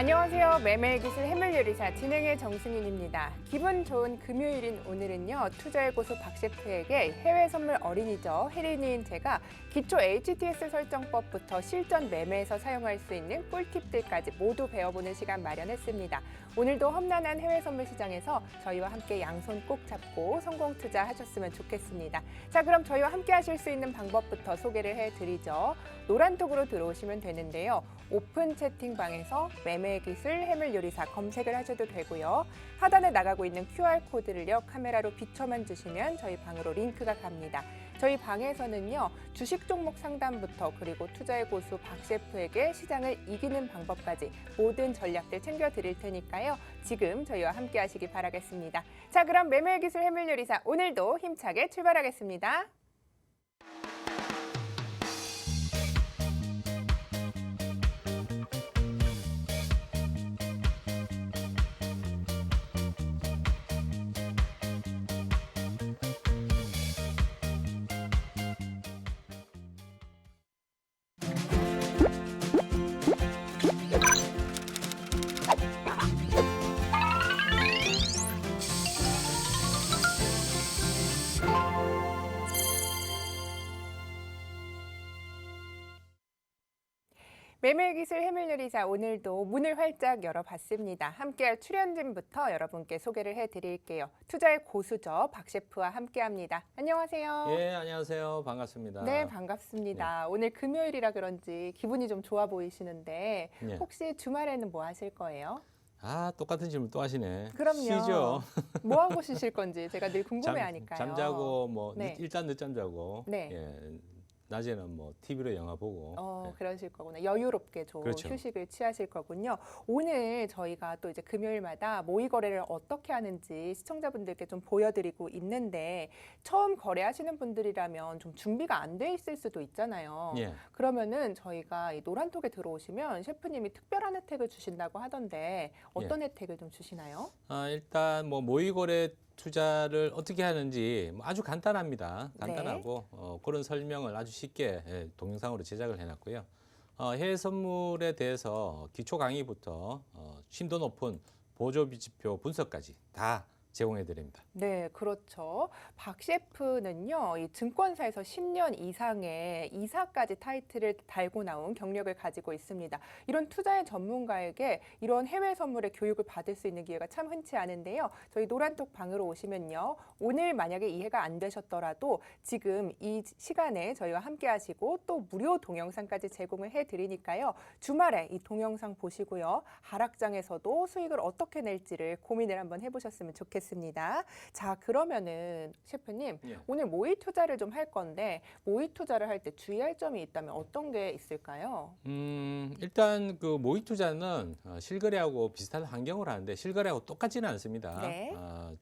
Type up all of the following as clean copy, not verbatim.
안녕하세요. 매매기술 해물요리사 진행의 정승윤입니다. 기분 좋은 금요일인 오늘은요. 투자의 고수 박 셰프에게 해외 선물 어린이죠. 혜린이인 제가 기초 HTS 설정법부터 실전 매매에서 사용할 수 있는 꿀팁들까지 모두 배워보는 시간 마련했습니다. 오늘도 험난한 해외 선물 시장에서 저희와 함께 양손 꼭 잡고 성공 투자하셨으면 좋겠습니다. 자, 그럼 저희와 함께 하실 수 있는 방법부터 소개를 해드리죠. 노란톡으로 들어오시면 되는데요. 오픈 채팅방에서 매매기술 해물요리사 검색을 하셔도 되고요. 하단에 나가고 있는 QR코드를요. 카메라로 비춰만 주시면 저희 방으로 링크가 갑니다. 저희 방에서는요. 주식 종목 상담부터 그리고 투자의 고수 박 셰프에게 시장을 이기는 방법까지 모든 전략들 챙겨드릴 테니까요. 지금 저희와 함께 하시기 바라겠습니다. 자, 그럼 매매기술 해물요리사 오늘도 힘차게 출발하겠습니다. 매매기술 해물요리사 오늘도 문을 활짝 열어봤습니다. 함께할 출연진부터 여러분께 소개를 해드릴게요. 투자의 고수죠. 박 셰프와 함께합니다. 안녕하세요. 예, 안녕하세요. 반갑습니다. 네, 반갑습니다. 오늘 금요일이라 그런지 기분이 좀 좋아 보이시는데 예. 혹시 주말에는 뭐 하실 거예요? 아, 똑같은 질문 또 하시네. 그럼요. 쉬죠. 뭐 하고 쉬실 건지 제가 늘 궁금해하니까요. 잠자고 뭐 네. 일단 늦잠 자고. 네. 예. 낮에는 뭐 TV로 영화 보고. 예. 그러실 거구나. 여유롭게 좀 그렇죠. 휴식을 취하실 거군요. 오늘 저희가 또 이제 금요일마다 모의 거래를 어떻게 하는지 시청자분들께 좀 보여드리고 있는데 처음 거래하시는 분들이라면 좀 준비가 안 돼 있을 수도 있잖아요. 예. 그러면은 저희가 이 노란톡에 들어오시면 셰프님이 특별한 혜택을 주신다고 하던데 어떤 혜택을 좀 주시나요? 일단 뭐 모의고래 투자를 어떻게 하는지 뭐 아주 간단합니다. 간단하고 그런 설명을 아주 쉽게 동영상으로 제작을 해놨고요. 해외 선물에 대해서 기초 강의부터 심도 높은 보조 지표 분석까지 다 제공해 드립니다. 네, 그렇죠. 박 셰프는요, 이 증권사에서 10년 이상의 이사까지 타이틀을 달고 나온 경력을 가지고 있습니다. 이런 투자의 전문가에게 이런 해외 선물의 교육을 받을 수 있는 기회가 참 흔치 않은데요. 저희 노란톡 방으로 오시면요. 오늘 만약에 이해가 안 되셨더라도 지금 이 시간에 저희와 함께 하시고 또 무료 동영상까지 제공을 해드리니까요. 주말에 이 동영상 보시고요. 하락장에서도 수익을 어떻게 낼지를 고민을 한번 해보셨으면 좋겠습니다. 자, 그러면은 셰프님, 예. 오늘 모의 투자를 좀 할 건데 모의 투자를 할 때 주의할 점이 있다면 어떤 게 있을까요? 일단 그 모의 투자는 실거래하고 비슷한 환경으로 하는데 실거래하고 똑같지는 않습니다. 네.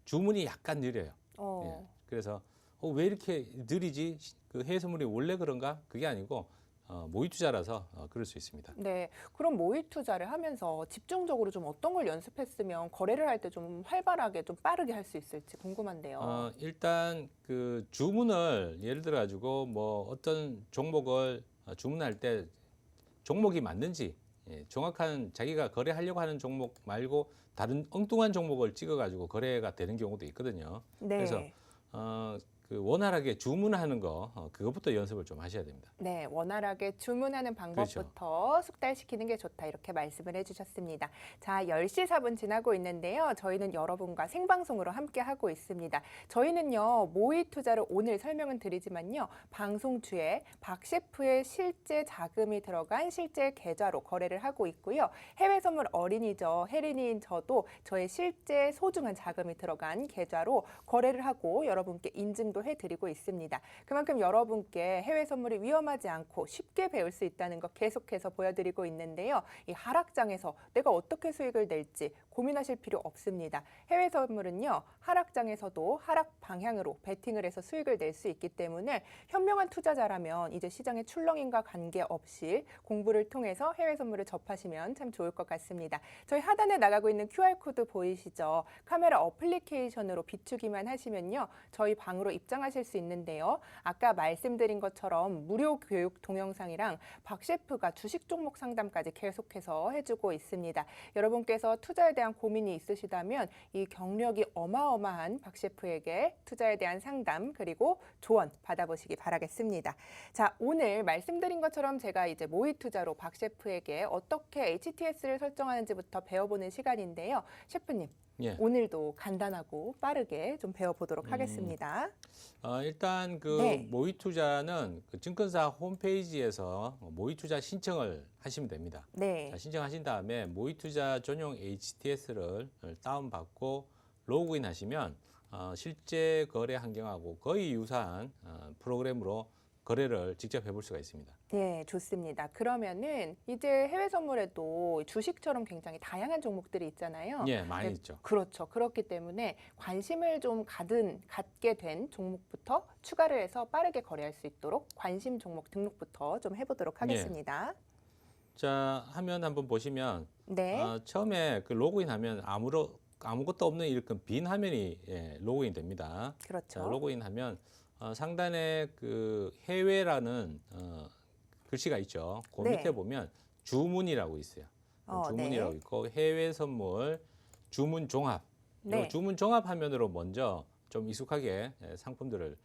주문이 약간 느려요. 어, 예. 그래서 왜 이렇게 느리지? 그 해외 선물이 원래 그런가? 그게 아니고 모의 투자라서 그럴 수 있습니다. 네. 그럼 모의 투자를 하면서 집중적으로 좀 어떤 걸 연습했으면 거래를 할 때 좀 활발하게 좀 빠르게 할 수 있을지 궁금한데요. 일단 그 주문을 예를 들어 가지고 뭐 어떤 종목을 주문할 때 종목이 맞는지 정확한 자기가 거래하려고 하는 종목 말고 다른 엉뚱한 종목을 찍어 가지고 거래가 되는 경우도 있거든요. 네. 그래서 그 원활하게 주문하는 거 그것부터 연습을 좀 하셔야 됩니다. 네, 원활하게 주문하는 방법부터 숙달시키는 게 좋다 이렇게 말씀을 해주셨습니다. 자, 10시 4분 지나고 있는데요. 저희는 여러분과 생방송으로 함께하고 있습니다. 저희는요. 모의 투자를 오늘 설명은 드리지만요. 방송 주에 박 셰프의 실제 자금이 들어간 실제 계좌로 거래를 하고 있고요. 해외 선물 어린이죠. 혜린이인 저도 저의 실제 소중한 자금이 들어간 계좌로 거래를 하고 여러분께 인증도 해드리고 있습니다. 그만큼 여러분께 해외 선물이 위험하지 않고 쉽게 배울 수 있다는 거 계속해서 보여드리고 있는데요. 이 하락장에서 내가 어떻게 수익을 낼지 고민하실 필요 없습니다. 해외 선물은요. 하락장에서도 하락 방향으로 베팅을 해서 수익을 낼 수 있기 때문에 현명한 투자자라면 이제 시장의 출렁임과 관계없이 공부를 통해서 해외 선물을 접하시면 참 좋을 것 같습니다. 저희 하단에 나가고 있는 QR코드 보이시죠? 카메라 어플리케이션으로 비추기만 하시면요. 저희 방으로 입장 입장하실 수 있는데요. 아까 말씀드린 것처럼 무료 교육 동영상이랑 박 셰프가 주식 종목 상담까지 계속해서 해주고 있습니다. 여러분께서 투자에 대한 고민이 있으시다면 이 경력이 어마어마한 박 셰프에게 투자에 대한 상담 그리고 조언 받아보시기 바라겠습니다. 자, 오늘 말씀드린 것처럼 제가 이제 모의 투자로 박 셰프에게 어떻게 HTS를 설정하는지부터 배워보는 시간인데요. 셰프님, 예. 오늘도 간단하고 빠르게 좀 배워보도록 하겠습니다. 일단 그 네. 모의 투자는 그 증권사 홈페이지에서 모의 투자 신청을 하시면 됩니다. 네. 자, 신청하신 다음에 모의 투자 전용 HTS를 다운받고 로그인 하시면 실제 거래 환경하고 거의 유사한 프로그램으로 거래를 직접 해볼 수가 있습니다. 네, 좋습니다. 그러면은 이제 해외 선물에도 주식처럼 굉장히 다양한 종목들이 있잖아요. 예, 많이 네, 있죠. 그렇죠. 그렇기 때문에 관심을 좀 갖게 된 종목부터 추가를 해서 빠르게 거래할 수 있도록 관심 종목 등록부터 좀 해보도록 하겠습니다. 자, 화면 한번 보시면 네, 처음에 그 로그인하면 아무것도 없는 이렇게 빈 화면이 로그인 됩니다. 자, 그렇죠. 로그인하면 상단에 그 해외라는 글씨가 있죠. 그 네. 밑에 보면 주문이라고 있어요. 주문이라고 네. 있고 해외 선물 주문 종합. 네. 이 주문 종합 화면으로 먼저 좀 익숙하게 상품들을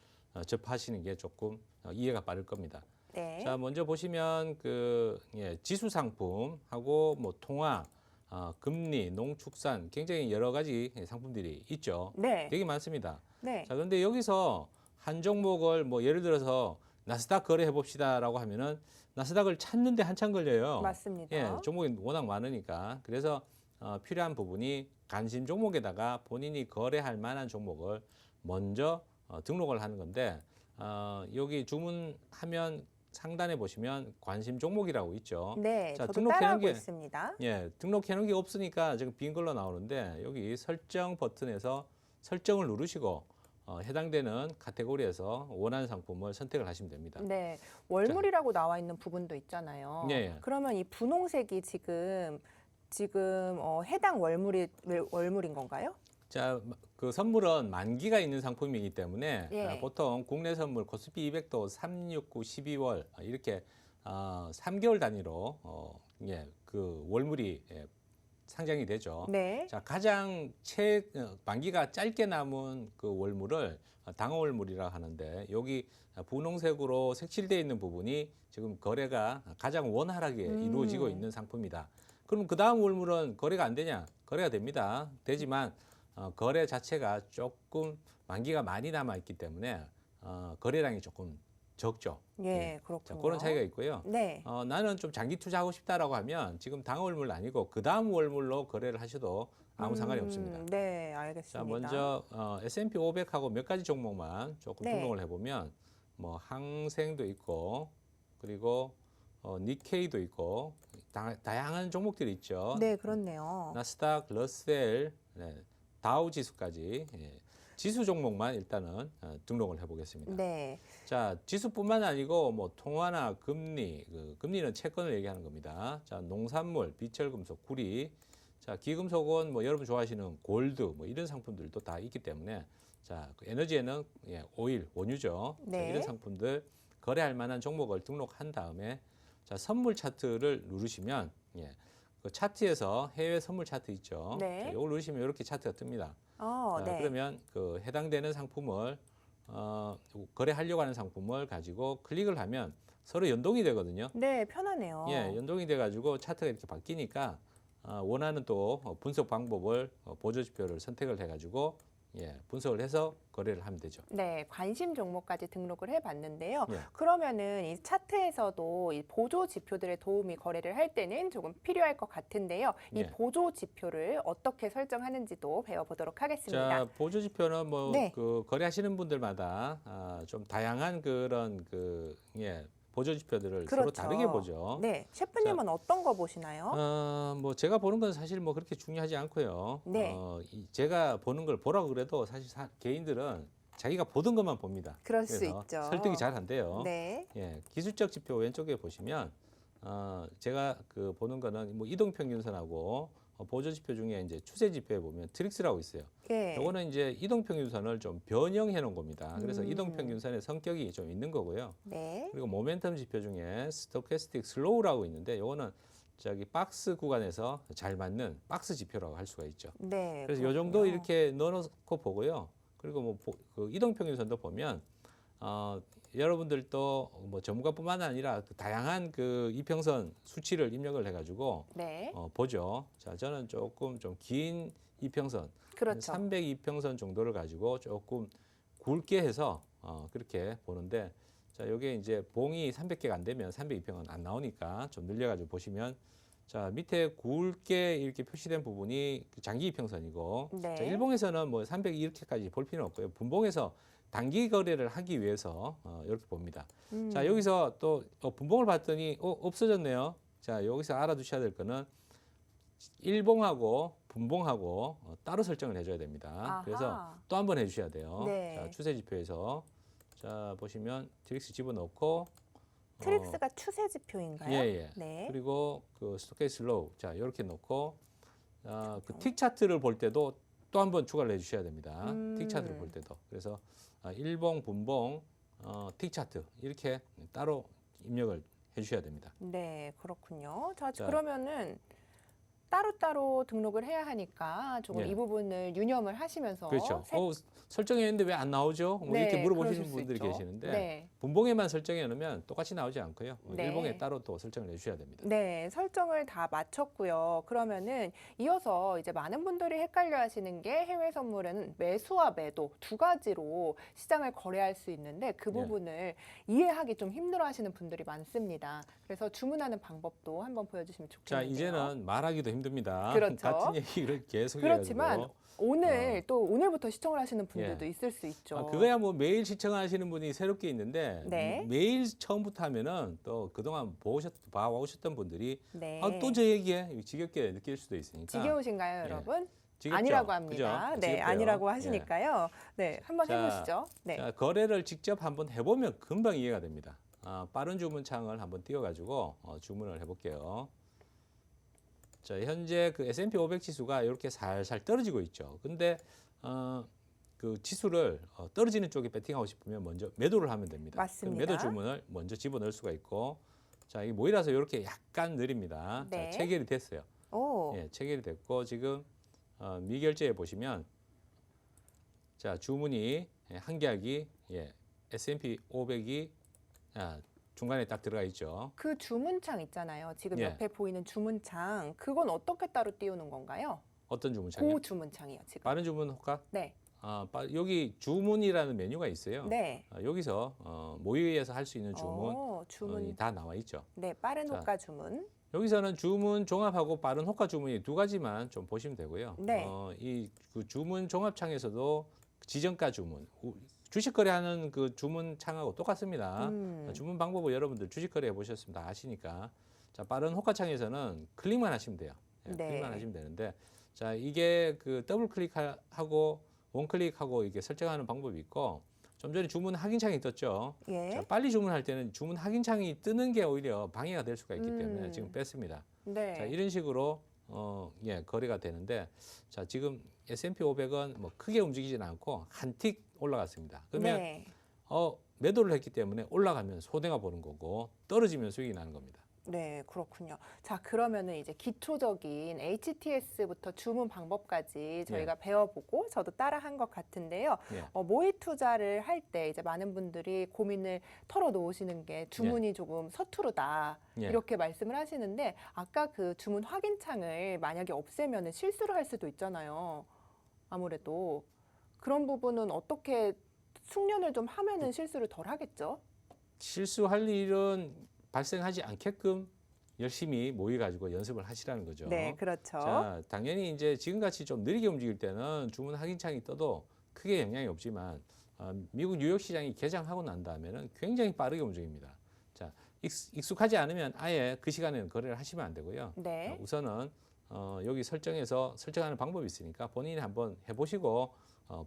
접하시는 게 조금 이해가 빠를 겁니다. 네. 자, 먼저 보시면 그 지수 상품하고 뭐 통화, 금리, 농축산 굉장히 여러 가지 상품들이 있죠. 네. 되게 많습니다. 네. 자, 그런데 여기서 한 종목을 뭐 예를 들어서 나스닥 거래해 봅시다라고 하면은 나스닥을 찾는데 한참 걸려요. 맞습니다. 예, 종목이 워낙 많으니까. 그래서 필요한 부분이 관심 종목에다가 본인이 거래할 만한 종목을 먼저 등록을 하는 건데 여기 주문하면 상단에 보시면 관심 종목이라고 있죠. 네. 자, 저도 등록해놓은 따라하고 게 있습니다. 등록해놓은 게 없으니까 지금 빈 걸로 나오는데 여기 설정 버튼에서 설정을 누르시고 해당되는 카테고리에서 원하는 상품을 선택을 하시면 됩니다. 네, 월물이라고 나와 있는 부분도 있잖아요. 예, 예. 그러면 이 분홍색이 지금 해당 월물인 건가요? 자, 그 선물은 만기가 있는 상품이기 때문에 예. 보통 국내 선물 코스피 200도 369, 12월 이렇게 3개월 단위로 그 월물이 상장이 되죠. 네. 자, 가장 만기가 짧게 남은 그 월물을 당월물이라 하는데 여기 분홍색으로 색칠되어 있는 부분이 지금 거래가 가장 원활하게 이루어지고 있는 상품이다. 그럼 그 다음 월물은 거래가 안 되냐? 거래가 됩니다. 되지만 거래 자체가 조금 만기가 많이 남아 있기 때문에 거래량이 조금 적죠. 예, 그렇군요. 자, 그런 차이가 있고요. 네. 나는 좀 장기 투자하고 싶다라고 하면 지금 당월물 아니고 그 다음 월물로 거래를 하셔도 아무 상관이 없습니다. 네, 자, 알겠습니다. 먼저 S&P 500하고 몇 가지 종목만 조금 네. 등록을 해보면 뭐 항생도 있고 그리고 니케이도 있고 다양한 종목들이 있죠. 네, 그렇네요. 나스닥, 러셀, 다우 지수까지 지수 종목만 일단은 등록을 해보겠습니다. 네. 자, 지수뿐만 아니고 뭐 통화나 금리, 금리는 채권을 얘기하는 겁니다. 자, 농산물, 비철금속, 구리, 자, 기금속은 뭐 여러분 좋아하시는 골드, 뭐 이런 상품들도 다 있기 때문에 자, 그 에너지에는 오일, 원유죠. 자, 네. 이런 상품들 거래할 만한 종목을 등록한 다음에 자, 선물 차트를 누르시면 그 차트에서 해외 선물 차트 있죠. 네. 자, 이걸 누르시면 이렇게 차트가 뜹니다. 네. 그러면 그 해당되는 상품을 거래하려고 하는 상품을 가지고 클릭을 하면 서로 연동이 되거든요. 네, 편하네요. 연동이 돼가지고 차트가 이렇게 바뀌니까 원하는 또 분석 방법을 보조지표를 선택을 해가지고 분석을 해서 거래를 하면 되죠. 네, 관심 종목까지 등록을 해봤는데요. 예. 그러면은 이 차트에서도 이 보조 지표들의 도움이 거래를 할 때는 조금 필요할 것 같은데요. 이 예. 보조 지표를 어떻게 설정하는지도 배워보도록 하겠습니다. 자, 보조지표는 뭐 네. 그 거래하시는 분들마다 좀 다양한 그런 보조지표들을 서로 그렇죠. 다르게 보죠. 네, 셰프님은 어떤 거 보시나요? 뭐 제가 보는 건 사실 뭐 그렇게 중요하지 않고요. 네. 제가 보는 걸 보라고 그래도 사실 개인들은 자기가 보던 것만 봅니다. 그럴 수 그래서 있죠. 설득이 잘 안 돼요. 네, 기술적 지표 왼쪽에 보시면 제가 그 보는 거는 뭐 이동평균선하고 보조 지표 중에 이제 추세 지표에 보면 트릭스라고 있어요. 예. 요거는 이제 이동평균선을 좀 변형해 놓은 겁니다. 그래서 음. 이동평균선의 성격이 좀 있는 거고요. 네. 그리고 모멘텀 지표 중에 스토캐스틱 슬로우라고 있는데 요거는 저기 박스 구간에서 잘 맞는 박스 지표라고 할 수가 있죠. 네. 그래서 요 정도 그렇군요. 이렇게 넣어놓고 보고요. 그리고 뭐 그 이동평균선도 보면 여러분들도 뭐 전문가뿐만 아니라 그 다양한 그 이평선 수치를 입력을 해가지고 네. 보죠. 자, 저는 조금 좀 긴 이평선, 그렇죠. 300 이평선 정도를 가지고 조금 굵게 해서 그렇게 보는데, 자, 요게 이제 봉이 300개가 안 되면 302평은 안 나오니까 좀 늘려가지고 보시면, 자, 밑에 굵게 이렇게 표시된 부분이 그 장기 이평선이고, 네. 자, 일봉에서는 뭐 300 이렇게까지 볼 필요는 없고요. 분봉에서 단기 거래를 하기 위해서 이렇게 봅니다. 자, 여기서 또 분봉을 봤더니 없어졌네요. 자, 여기서 알아두셔야 될 거는 일봉하고 분봉하고 따로 설정을 해줘야 됩니다. 아하. 그래서 또 한 번 해주셔야 돼요. 네. 자, 추세 지표에서 자 보시면 트릭스 집어넣고 트릭스가 추세 지표인가요? 예. 네. 그리고 그 스토캐스틱 슬로우 자 이렇게 넣고 그 그렇군요. 틱 차트를 볼 때도 또 한 번 추가를 해주셔야 됩니다. 음. 틱 차트를 볼 때도 그래서 일봉, 분봉, 틱 차트 이렇게 따로 입력을 해주셔야 됩니다. 네, 그렇군요. 자, 자. 그러면은 따로따로 등록을 해야 하니까 조금 예. 이 부분을 유념을 하시면서 그렇죠. 세- 설정했는데 왜 안 나오죠? 뭐 이렇게 네, 물어보시는 그러실 수 분들이 있죠. 계시는데 네. 분봉에만 설정해 놓으면 똑같이 나오지 않고요. 네. 일봉에 따로 또 설정을 해주셔야 됩니다. 네, 설정을 다 마쳤고요. 그러면은 이어서 이제 많은 분들이 헷갈려 하시는 게 해외 선물에는 매수와 매도 두 가지로 시장을 거래할 수 있는데 그 네. 부분을 이해하기 좀 힘들어 하시는 분들이 많습니다. 그래서 주문하는 방법도 한번 보여주시면 자, 좋겠는데요. 이제는 말하기도 힘듭니다. 그렇죠. 같은 얘기를 계속 그렇지만 해가지고. 오늘 또 오늘부터 시청을 하시는 분들도 예. 있을 수 있죠. 그거야 뭐 매일 시청하시는 분이 새롭게 있는데 네. 매일 처음부터 하면은 또 그동안 봐오셨던 분들이 네. 또 저 얘기에 지겹게 느낄 수도 있으니까. 지겨우신가요, 예. 여러분? 지겹죠? 아니라고 합니다. 그죠? 네, 지겹고요. 아니라고 예. 하시니까요. 네, 한번 자, 해보시죠. 네. 자, 거래를 직접 한번 해보면 금방 이해가 됩니다. 빠른 주문창을 한번 띄워가지고 주문을 해볼게요. 자, 현재 그 S&P 500 지수가 이렇게 살살 떨어지고 있죠. 근데 그 지수를 떨어지는 쪽에 배팅하고 싶으면 먼저 매도를 하면 됩니다. 맞습니다. 그럼 매도 주문을 먼저 집어넣을 수가 있고, 자, 이 모이라서 이렇게 약간 느립니다. 네. 자, 체결이 됐어요. 오, 예, 체결이 됐고 지금 미결제에 보시면 자 주문이 한계약이 S&P 500이 중간에 딱 들어가 있죠. 그 주문창 있잖아요. 지금 예. 옆에 보이는 주문창, 그건 어떻게 따로 띄우는 건가요? 어떤 주문창이요? 그 주문창이요, 지금. 빠른 주문 호가? 네, 여기 주문이라는 메뉴가 있어요. 네. 여기서 모의에서 할 수 있는 주문이 주문. 다 나와 있죠. 네, 빠른 자. 호가 주문. 여기서는 주문 종합하고 빠른 호가 주문이 두 가지만 좀 보시면 되고요. 네. 이 그 주문 종합창에서도 지정가 주문, 주식 거래하는 그 주문 창하고 똑같습니다. 주문 방법을 여러분들 주식 거래 해보셨으면 다 아시니까. 자, 빠른 호가창에서는 클릭만 하시면 돼요. 네. 클릭만 하시면 되는데, 자, 이게 그 더블 클릭하고 원 클릭하고 이게 설정하는 방법이 있고, 좀 전에 주문 확인창이 떴죠. 예. 자, 빨리 주문할 때는 주문 확인창이 뜨는 게 오히려 방해가 될 수가 있기 때문에 지금 뺐습니다. 네. 자, 이런 식으로 거래가 되는데, 자, 지금 S&P 500은 뭐 크게 움직이지는 않고 한 틱 올라갔습니다. 그러면 네. 매도를 했기 때문에 올라가면 손해가 보는 거고 떨어지면 수익이 나는 겁니다. 네, 그렇군요. 자, 그러면은 이제 기초적인 HTS부터 주문 방법까지 저희가 배워보고 저도 따라한 것 같은데요. 예. 모의 투자를 할 때 이제 많은 분들이 고민을 털어놓으시는 게 주문이 조금 서투르다 예. 이렇게 말씀을 하시는데 아까 그 주문 확인창을 만약에 없애면은 실수를 할 수도 있잖아요. 아무래도 그런 부분은 어떻게 숙련을 좀 하면은 실수를 덜 하겠죠? 실수할 일은 발생하지 않게끔 열심히 모의 가지고 연습을 하시라는 거죠. 네, 그렇죠. 자, 당연히 이제 지금같이 좀 느리게 움직일 때는 주문 확인창이 떠도 크게 영향이 없지만 미국 뉴욕 시장이 개장하고 난 다음에는 굉장히 빠르게 움직입니다. 자, 익숙하지 않으면 아예 그 시간에는 거래를 하시면 안 되고요. 네. 우선은 여기 설정해서 설정하는 방법이 있으니까 본인이 한번 해보시고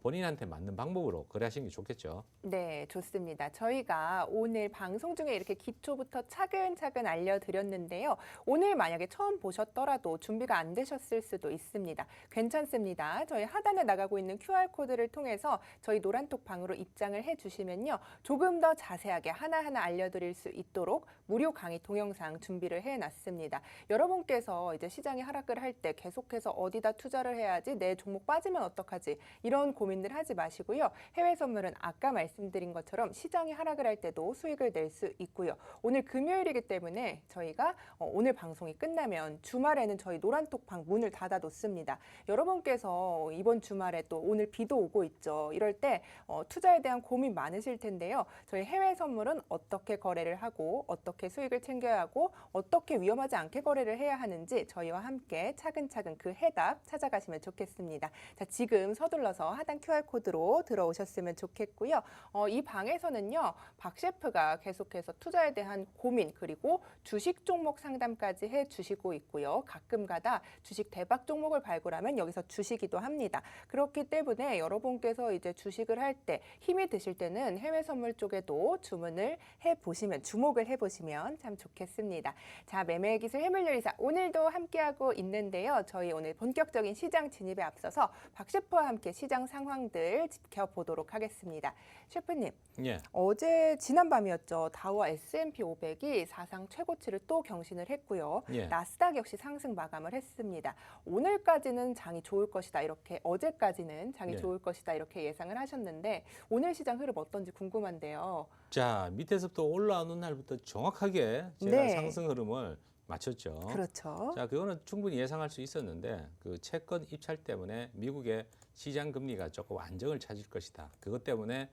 본인한테 맞는 방법으로 거래하시는 게 좋겠죠. 네, 좋습니다. 저희가 오늘 방송 중에 이렇게 기초부터 차근차근 알려드렸는데요. 오늘 만약에 처음 보셨더라도 준비가 안 되셨을 수도 있습니다. 괜찮습니다. 저희 하단에 나가고 있는 QR코드를 통해서 저희 노란톡 방으로 입장을 해주시면요. 조금 더 자세하게 하나하나 알려드릴 수 있도록 무료 강의 동영상 준비를 해놨습니다. 여러분께서 이제 시장이 하락을 할 때 계속해서 어디다 투자를 해야지, 내 종목 빠지면 어떡하지, 이런 고민들 하지 마시고요. 해외 선물은 아까 말씀드린 것처럼 시장이 하락을 할 때도 수익을 낼 수 있고요. 오늘 금요일이기 때문에 저희가 오늘 방송이 끝나면 주말에는 저희 노란톡 방 문을 닫아 놓습니다. 여러분께서 이번 주말에 또 오늘 비도 오고 있죠. 이럴 때 투자에 대한 고민 많으실 텐데요. 저희 해외 선물은 어떻게 거래를 하고 어떻게 수익을 챙겨야 하고 어떻게 위험하지 않게 거래를 해야 하는지 저희와 함께 차근차근 그 해답 찾아가시면 좋겠습니다. 자, 지금 서둘러서 하단 QR코드로 들어오셨으면 좋겠고요. 이 방에서는요, 박 셰프가 계속해서 투자에 대한 고민 그리고 주식 종목 상담까지 해주시고 있고요. 가끔가다 주식 대박 종목을 발굴하면 여기서 주시기도 합니다. 그렇기 때문에 여러분께서 이제 주식을 할 때 힘이 드실 때는 해외 선물 쪽에도 주문을 해보시면, 주목을 해보시면 참 좋겠습니다. 자, 매매 기술 해물요리사 오늘도 함께하고 있는데요. 저희 오늘 본격적인 시장 진입에 앞서서 박 셰프와 함께 시장 상황들 지켜보도록 하겠습니다. 셰프님, 예. 어제 지난밤이었죠. 다우와 S&P 500이 사상 최고치를 또 경신을 했고요. 예. 나스닥 역시 상승 마감을 했습니다. 오늘까지는 장이 좋을 것이다, 이렇게, 어제까지는 장이 예. 좋을 것이다 이렇게 예상을 하셨는데 오늘 시장 흐름 어떤지 궁금한데요. 자, 밑에서부터 올라오는 날부터 정확하게 제가 네. 상승 흐름을 맞췄죠. 그렇죠. 자, 그거는 충분히 예상할 수 있었는데 그 채권 입찰 때문에 미국의 시장 금리가 조금 안정을 찾을 것이다. 그것 때문에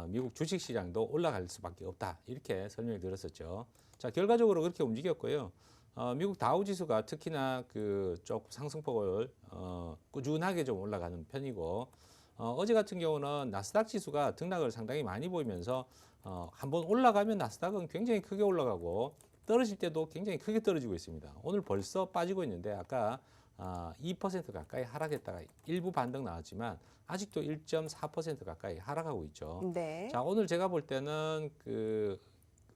미국 주식 시장도 올라갈 수밖에 없다. 이렇게 설명을 드렸었죠. 자, 결과적으로 그렇게 움직였고요. 미국 다우 지수가 특히나 그 조금 상승폭을 꾸준하게 좀 올라가는 편이고 어제 같은 경우는 나스닥 지수가 등락을 상당히 많이 보이면서 한번 올라가면 나스닥은 굉장히 크게 올라가고 떨어질 때도 굉장히 크게 떨어지고 있습니다. 오늘 벌써 빠지고 있는데 아까 2% 가까이 하락했다가 일부 반등 나왔지만 아직도 1.4% 가까이 하락하고 있죠. 네. 자, 오늘 제가 볼 때는 그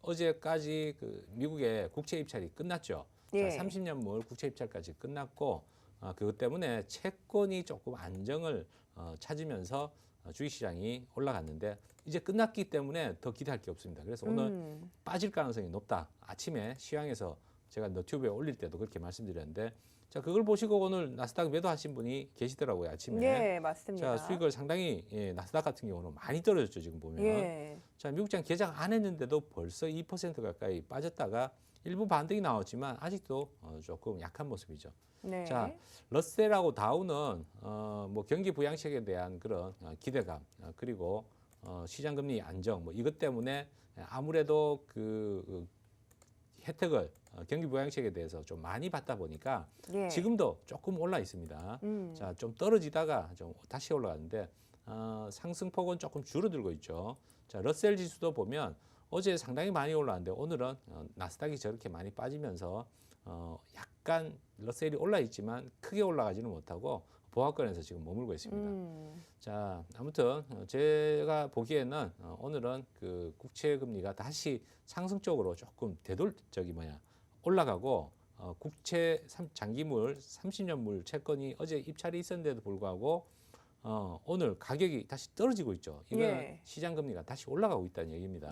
어제까지 그 미국의 국채 입찰이 끝났죠. 예. 자, 30년물 국채 입찰까지 끝났고 그것 때문에 채권이 조금 안정을 찾으면서 주식시장이 올라갔는데 이제 끝났기 때문에 더 기대할 게 없습니다. 그래서 오늘 빠질 가능성이 높다. 아침에 시황에서 제가 너튜브에 올릴 때도 그렇게 말씀드렸는데 자, 그걸 보시고 오늘 나스닥 매도하신 분이 계시더라고요, 아침에. 예, 맞습니다. 자, 수익을 상당히 나스닥 같은 경우는 많이 떨어졌죠, 지금 보면. 예. 자, 미국장 개장 안 했는데도 벌써 2% 가까이 빠졌다가 일부 반등이 나왔지만 아직도 조금 약한 모습이죠. 네. 자, 러셀하고 다우는 뭐 경기 부양책에 대한 그런 기대감 그리고 시장 금리 안정 뭐 이것 때문에 아무래도 그 혜택을 경기 부양책에 대해서 좀 많이 받다 보니까 예. 지금도 조금 올라 있습니다. 자, 좀 떨어지다가 좀 다시 올라가는데 상승폭은 조금 줄어들고 있죠. 자, 러셀 지수도 보면 어제 상당히 많이 올라왔는데 오늘은 나스닥이 저렇게 많이 빠지면서 약간 러셀이 올라 있지만 크게 올라가지는 못하고 보합권에서 지금 머물고 있습니다. 자, 아무튼 제가 보기에는 오늘은 그 국채 금리가 다시 상승 쪽으로 조금 올라가고 국채 장기물 30년물 채권이 어제 입찰이 있었는데도 불구하고 오늘 가격이 다시 떨어지고 있죠. 이건 예. 시장 금리가 다시 올라가고 있다는 얘기입니다.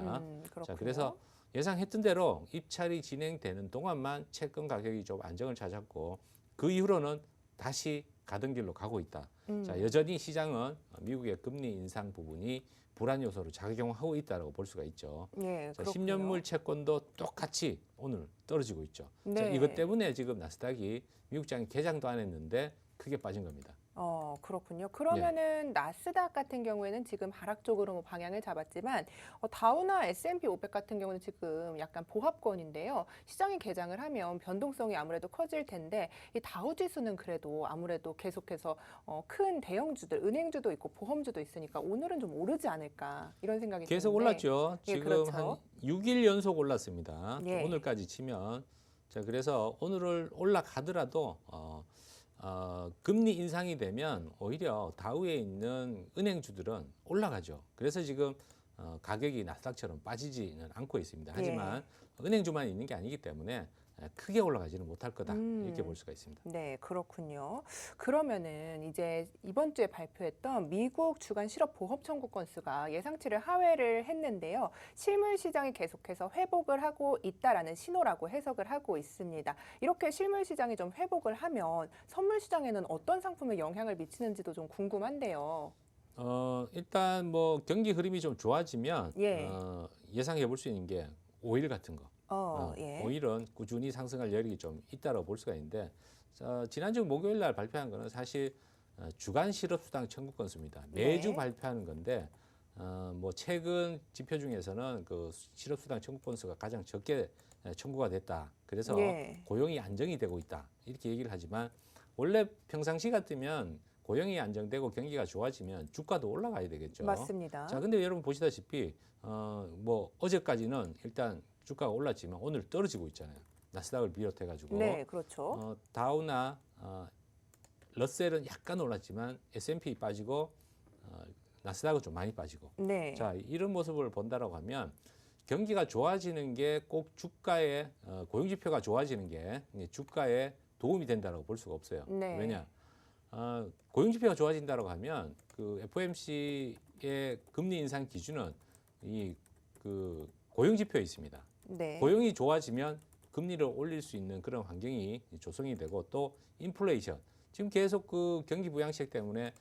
그렇군요. 자, 그래서 예상했던 대로 입찰이 진행되는 동안만 채권 가격이 좀 안정을 찾았고 그 이후로는 다시 가던 길로 가고 있다. 자, 여전히 시장은 미국의 금리 인상 부분이 불안 요소로 작용하고 있다고 볼 수가 있죠. 예, 자, 그렇군요. 10년물 채권도 똑같이 오늘 떨어지고 있죠. 네. 자, 이것 때문에 지금 나스닥이 미국장이 개장도 안 했는데 크게 빠진 겁니다. 그렇군요. 그러면은 나스닥 같은 경우에는 지금 하락 쪽으로 뭐 방향을 잡았지만 다우나 S&P 500 같은 경우는 지금 약간 보합권인데요. 시장이 개장을 하면 변동성이 아무래도 커질 텐데 이 다우 지수는 그래도 아무래도 계속해서 큰 대형주들, 은행주도 있고 보험주도 있으니까 오늘은 좀 오르지 않을까 이런 생각이 계속 드는데. 올랐죠. 예, 지금 그렇죠. 한 6일 연속 올랐습니다. 예. 오늘까지 치면 자, 그래서 오늘을 올라가더라도 금리 인상이 되면 오히려 다우에 있는 은행주들은 올라가죠. 그래서 지금 가격이 나스닥처럼 빠지지는 않고 있습니다. 하지만 은행주만 있는 게 아니기 때문에 크게 올라가지는 못할 거다 이렇게 볼 수가 있습니다. 네, 그렇군요. 그러면은 이제 이번 주에 발표했던 미국 주간 실업 보험 청구 건수가 예상치를 하회를 했는데요. 실물 시장이 계속해서 회복을 하고 있다라는 신호라고 해석을 하고 있습니다. 이렇게 실물 시장이 좀 회복을 하면 선물 시장에는 어떤 상품에 영향을 미치는지도 좀 궁금한데요. 일단 뭐 경기 흐름이 좀 좋아지면 예. 예상해 볼 수 있는 게 오일 같은 거. 예. 오일은 꾸준히 상승할 여력이 좀 있다고 볼 수가 있는데 지난주 목요일 날 발표한 거는 사실 주간 실업수당 청구 건수입니다. 매주 네. 발표하는 건데 뭐 최근 지표 중에서는 그 실업수당 청구 건수가 가장 적게 청구가 됐다. 그래서 예. 고용이 안정이 되고 있다. 이렇게 얘기를 하지만 원래 평상시 같으면 고용이 안정되고 경기가 좋아지면 주가도 올라가야 되겠죠. 맞습니다. 자, 근데 여러분 보시다시피 뭐 어제까지는 일단 주가가 올랐지만 오늘 떨어지고 있잖아요. 나스닥을 비롯해 가지고 네, 그렇죠. 다우나 러셀은 약간 올랐지만 S&P 빠지고 나스닥은 좀 많이 빠지고. 네. 자, 이런 모습을 본다라고 하면 경기가 좋아지는 게 꼭 주가에 고용 지표가 좋아지는 게 주가에 도움이 된다라고 볼 수가 없어요. 네. 왜냐? 고용 지표가 좋아진다라고 하면 그 FOMC의 금리 인상 기준은 이 그 고용 지표에 있습니다. 네. 고용이 좋아지면 금리를 올릴 수 있는 그런 환경이 조성이 되고 또 인플레이션 지금 계속 그 경기 부양책 때문에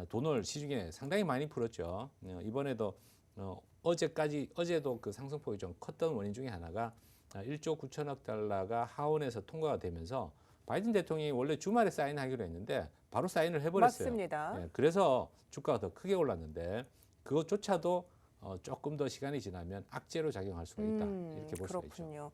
돈을 시중에 상당히 많이 풀었죠. 이번에도 어제도 그 상승폭이 좀 컸던 원인 중에 하나가 1조 9천억 달러가 하원에서 통과가 되면서 바이든 대통령이 원래 주말에 사인하기로 했는데 바로 사인을 해버렸어요. 맞습니다. 예, 그래서 주가가 더 크게 올랐는데 그것조차도 조금 더 시간이 지나면 악재로 작용할 수가 있다. 이렇게 볼 수가 있죠. 그렇군요.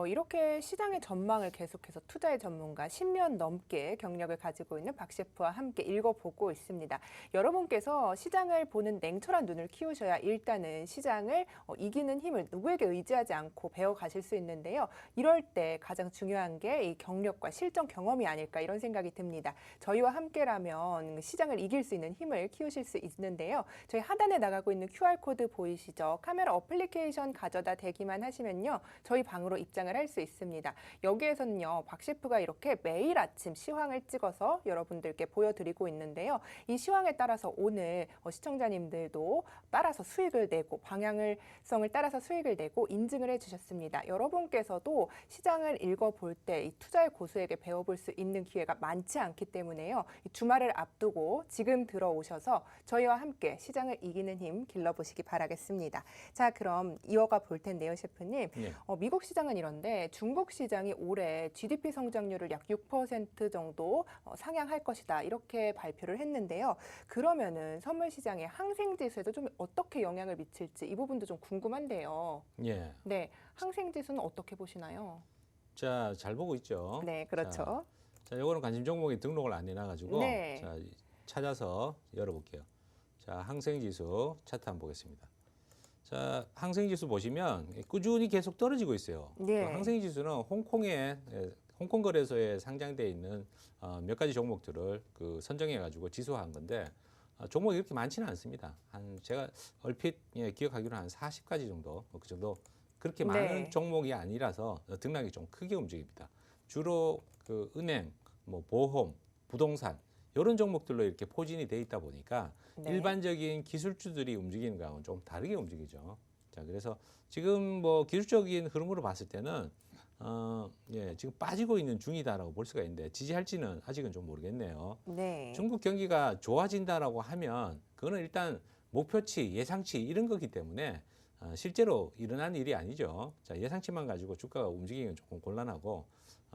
이렇게 시장의 전망을 계속해서 투자의 전문가 10년 넘게 경력을 가지고 있는 박 셰프와 함께 읽어보고 있습니다. 여러분께서 시장을 보는 냉철한 눈을 키우셔야 일단은 시장을 이기는 힘을 누구에게 의지하지 않고 배워가실 수 있는데요. 이럴 때 가장 중요한 게 이 경력과 실전 경험이 아닐까 이런 생각이 듭니다. 저희와 함께라면 시장을 이길 수 있는 힘을 키우실 수 있는데요. 저희 하단에 나가고 있는 QR코드 보이시죠? 카메라 어플리케이션 가져다 대기만 하시면요. 저희 방으로 입장을 할 수 있습니다. 여기에서는요. 박 셰프가 이렇게 매일 아침 시황을 찍어서 여러분들께 보여드리고 있는데요. 이 시황에 따라서 오늘 시청자님들도 따라서 수익을 내고 방향성을 따라서 수익을 내고 인증을 해주셨습니다. 여러분께서도 시장을 읽어볼 때 이 투자의 고수에게 배워볼 수 있는 기회가 많지 않기 때문에요. 이 주말을 앞두고 지금 들어오셔서 저희와 함께 시장을 이기는 힘 길러보시기 바라겠습니다. 자, 그럼 이어가 볼 텐데요, 셰프님. 예. 미국 시장은 이런데 중국 시장이 올해 GDP 성장률을 약 6% 정도 상향할 것이다. 이렇게 발표를 했는데요. 그러면은 선물 시장의 항생 지수에도 좀 어떻게 영향을 미칠지 이 부분도 좀 궁금한데요. 예. 네, 항생 지수는 어떻게 보시나요? 자, 잘 보고 있죠. 네, 그렇죠. 자, 요거는 관심 종목에 등록을 안 해놔가지고 네. 자, 찾아서 열어볼게요. 자, 항생지수 차트 한번 보겠습니다. 자, 항생지수 보시면 꾸준히 계속 떨어지고 있어요. 네. 그 항생지수는 홍콩 거래소에 상장돼 있는 몇 가지 종목들을 그 선정해가지고 지수화한 건데 종목이 이렇게 많지는 않습니다. 제가 얼핏 기억하기로 한 40가지 정도, 그 정도 그렇게 네. 많은 종목이 아니라서 등락이 좀 크게 움직입니다. 주로 그 은행, 뭐 보험, 부동산 이런 종목들로 이렇게 포진이 돼 있다 보니까 네. 일반적인 기술주들이 움직이는 거하고는 좀 다르게 움직이죠. 자, 그래서 지금 뭐 기술적인 흐름으로 봤을 때는 지금 빠지고 있는 중이다라고 볼 수가 있는데 지지할지는 아직은 좀 모르겠네요. 네. 중국 경기가 좋아진다라고 하면 그거는 일단 목표치, 예상치 이런 거기 때문에 실제로 일어난 일이 아니죠. 자, 예상치만 가지고 주가가 움직이기는 조금 곤란하고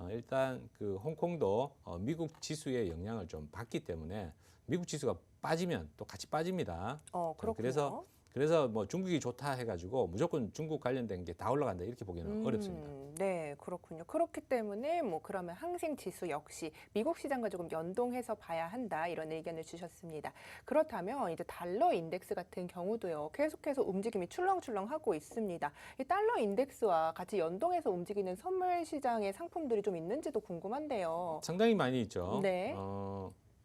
일단 그 홍콩도 미국 지수의 영향을 좀 받기 때문에 미국 지수가 빠지면 또 같이 빠집니다. 그렇군요. 그래서 그래서 뭐 중국이 좋다 해가지고 무조건 중국 관련된 게 다 올라간다 이렇게 보기는 어렵습니다. 네, 그렇군요. 그렇기 때문에 뭐 그러면 항생 지수 역시 미국 시장과 조금 연동해서 봐야 한다 이런 의견을 주셨습니다. 그렇다면 이제 달러 인덱스 같은 경우도요. 계속해서 움직임이 출렁출렁하고 있습니다. 이 달러 인덱스와 같이 연동해서 움직이는 선물 시장의 상품들이 좀 있는지도 궁금한데요. 상당히 많이 있죠. 네.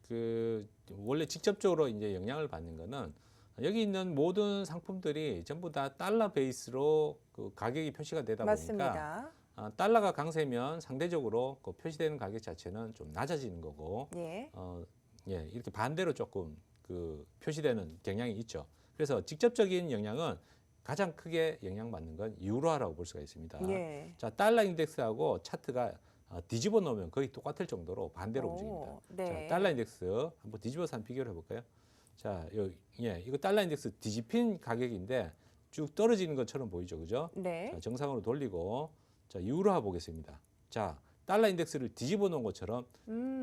그 원래 직접적으로 이제 영향을 받는 거는 여기 있는 모든 상품들이 전부 다 달러 베이스로 그 가격이 표시가 되다 보니까 맞습니다. 달러가 강세면 상대적으로 그 표시되는 가격 자체는 좀 낮아지는 거고 예. 예, 이렇게 반대로 조금 그 표시되는 경향이 있죠. 그래서 직접적인 영향은 가장 크게 영향받는 건 유로화라고 볼 수가 있습니다. 예. 자, 달러 인덱스하고 차트가 뒤집어 놓으면 거의 똑같을 정도로 반대로 움직입니다. 네. 자, 달러 인덱스 한번 뒤집어서 한번 비교를 해볼까요? 자, 이거 달러 인덱스 뒤집힌 가격인데 쭉 떨어지는 것처럼 보이죠, 그죠? 네. 자, 정상으로 돌리고 자, 유로화 보겠습니다. 자, 달러 인덱스를 뒤집어 놓은 것처럼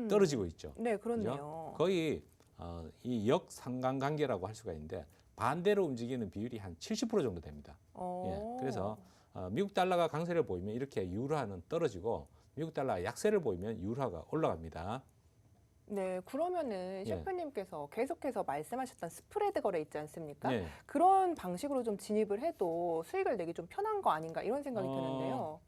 떨어지고 있죠. 네, 그죠? 그렇네요. 거의 이 역상관관계라고 할 수가 있는데 반대로 움직이는 비율이 한 70% 정도 됩니다. 예, 그래서 미국 달러가 강세를 보이면 이렇게 유로화는 떨어지고 미국 달러가 약세를 보이면 유로화가 올라갑니다. 네, 그러면은 예. 셰프님께서 계속해서 말씀하셨던 스프레드 거래 있지 않습니까? 예. 그런 방식으로 좀 진입을 해도 수익을 내기 좀 편한 거 아닌가 이런 생각이 드는데요.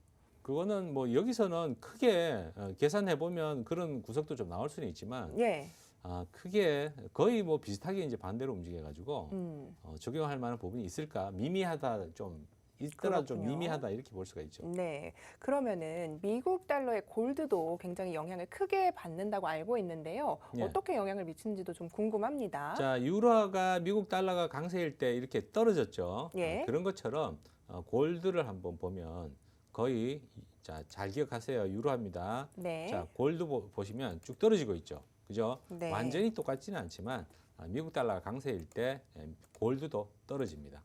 그거는 뭐 여기서는 크게 계산해 보면 그런 구석도 좀 나올 수는 있지만 예. 크게 거의 뭐 비슷하게 이제 반대로 움직여 가지고 음. 적용할 만한 부분이 있을까? 미미하다 좀 있더라도 좀 그렇군요. 미미하다 이렇게 볼 수가 있죠. 네. 그러면은 미국 달러의 골드도 굉장히 영향을 크게 받는다고 알고 있는데요. 예. 어떻게 영향을 미치는지도 좀 궁금합니다. 자, 유로화가 미국 달러가 강세일 때 이렇게 떨어졌죠. 예. 그런 것처럼 골드를 한번 보면 거의 자, 잘 기억하세요. 유로화입니다. 네. 자, 골드 보시면 쭉 떨어지고 있죠. 그죠? 네. 완전히 똑같지는 않지만 미국 달러가 강세일 때 골드도 떨어집니다.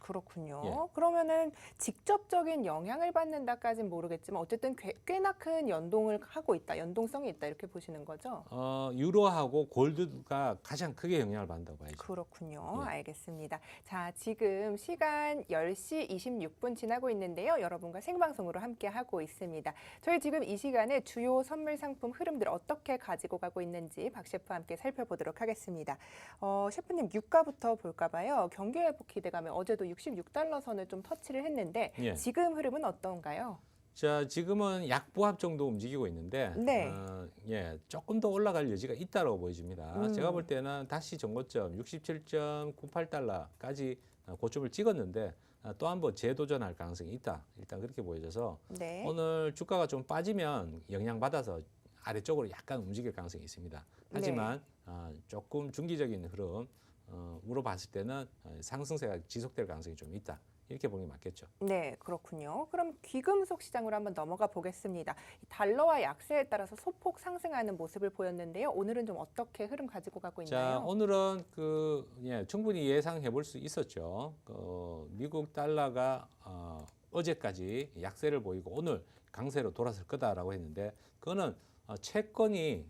그렇군요. 예. 그러면은 직접적인 영향을 받는다까진 모르겠지만 어쨌든 꽤나 큰 연동을 하고 있다, 연동성이 있다 이렇게 보시는 거죠? 유로하고 골드가 가장 크게 영향을 받는다고 봐야죠. 그렇군요. 예. 알겠습니다. 자, 지금 시간 10시 26분 지나고 있는데요. 여러분과 생방송으로 함께 하고 있습니다. 저희 지금 이 시간에 주요 선물 상품 흐름들 어떻게 가지고 가고 있는지 박 셰프와 함께 살펴보도록 하겠습니다. 셰프님 유가부터 볼까 봐요. 경기 회복 기대감에 어제도 66달러 선을 좀 터치를 했는데 예. 지금 흐름은 어떤가요? 자, 지금은 약보합 정도 움직이고 있는데 네. 예, 조금 더 올라갈 여지가 있다고 보여집니다. 제가 볼 때는 다시 전고점 67.98달러까지 고점을 찍었는데 또 한번 재도전할 가능성이 있다. 일단 그렇게 보여져서 네. 오늘 주가가 좀 빠지면 영향받아서 아래쪽으로 약간 움직일 가능성이 있습니다. 하지만 조금 중기적인 흐름으로 봤을 때는 상승세가 지속될 가능성이 좀 있다. 이렇게 보는 게 맞겠죠. 네, 그렇군요. 그럼 귀금속 시장으로 한번 넘어가 보겠습니다. 이 달러와 약세에 따라서 소폭 상승하는 모습을 보였는데요. 오늘은 좀 어떻게 흐름 가지고 가고 자, 있나요? 오늘은 충분히 예상해 볼 수 있었죠. 미국 달러가 어제까지 약세를 보이고 오늘 강세로 돌아설 거다라고 했는데 그거는 채권이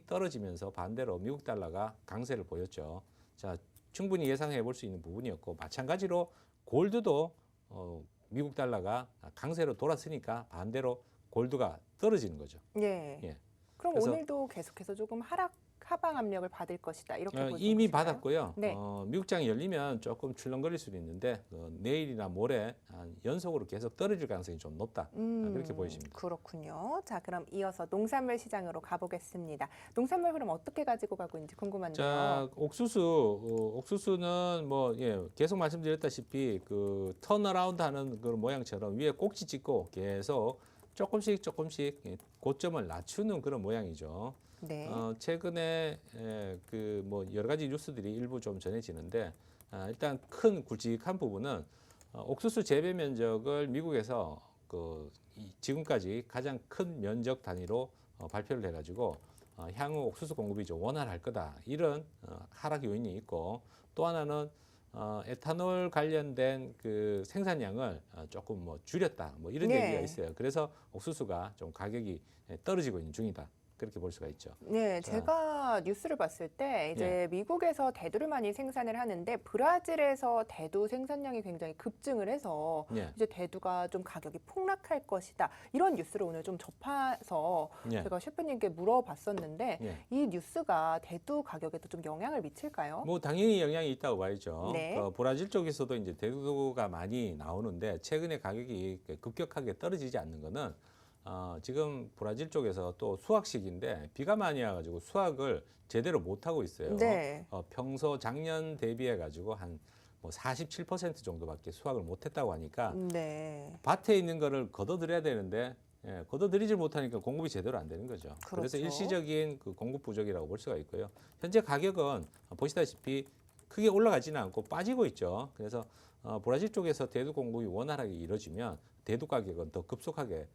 떨어지면서 반대로 미국 달러가 강세를 보였죠. 자, 충분히 예상해 볼 수 있는 부분이었고 마찬가지로 골드도 미국 달러가 강세로 돌았으니까 반대로 골드가 떨어지는 거죠. 예. 예. 그럼 그래서 오늘도 계속해서 조금 하방 압력을 받을 것이다. 이렇게 볼 이미 것인가요? 받았고요. 네. 미국장이 열리면 조금 출렁거릴 수도 있는데 내일이나 모레 연속으로 계속 떨어질 가능성이 좀 높다. 그렇게 보여집니다. 그렇군요. 자, 그럼 이어서 농산물 시장으로 가보겠습니다. 농산물 흐름 어떻게 가지고 가고 있는지 궁금한데요. 자, 옥수수는 계속 말씀드렸다시피 그 턴어라운드 하는 그런 모양처럼 위에 꼭지 찍고 계속 조금씩 고점을 낮추는 그런 모양이죠. 네. 최근에 여러 가지 뉴스들이 일부 좀 전해지는데 일단 큰 굵직한 부분은 옥수수 재배 면적을 미국에서 지금까지 가장 큰 면적 단위로 발표를 해가지고 향후 옥수수 공급이 좀 원활할 거다 이런 하락 요인이 있고 또 하나는 에탄올 관련된 그 생산량을 조금 줄였다 이런 네. 얘기가 있어요. 그래서 옥수수가 좀 가격이 떨어지고 있는 중이다. 그렇게 볼 수가 있죠. 네, 자. 제가 뉴스를 봤을 때 이제 미국에서 대두를 많이 생산을 하는데 브라질에서 대두 생산량이 굉장히 급증을 해서 예. 이제 대두가 좀 가격이 폭락할 것이다. 이런 뉴스를 오늘 좀 접해서 예. 제가 셰프님께 물어봤었는데 예. 이 뉴스가 대두 가격에도 좀 영향을 미칠까요? 뭐 당연히 영향이 있다고 봐야죠. 네. 브라질 쪽에서도 이제 대두가 많이 나오는데 최근에 가격이 급격하게 떨어지지 않는 거는 지금 브라질 쪽에서 또 수확 시기인데 비가 많이 와가지고 수확을 제대로 못 하고 있어요. 네. 평소 작년 대비해 가지고 한 뭐 47% 정도밖에 수확을 못했다고 하니까 네. 밭에 있는 거를 걷어들여야 되는데 걷어들이질 못하니까 공급이 제대로 안 되는 거죠. 그래서 그렇죠. 일시적인 그 공급 부족이라고 볼 수가 있고요. 현재 가격은 보시다시피 크게 올라가지는 않고 빠지고 있죠. 그래서 브라질 쪽에서 대두 공급이 원활하게 이루어지면 대두 가격은 더 급속하게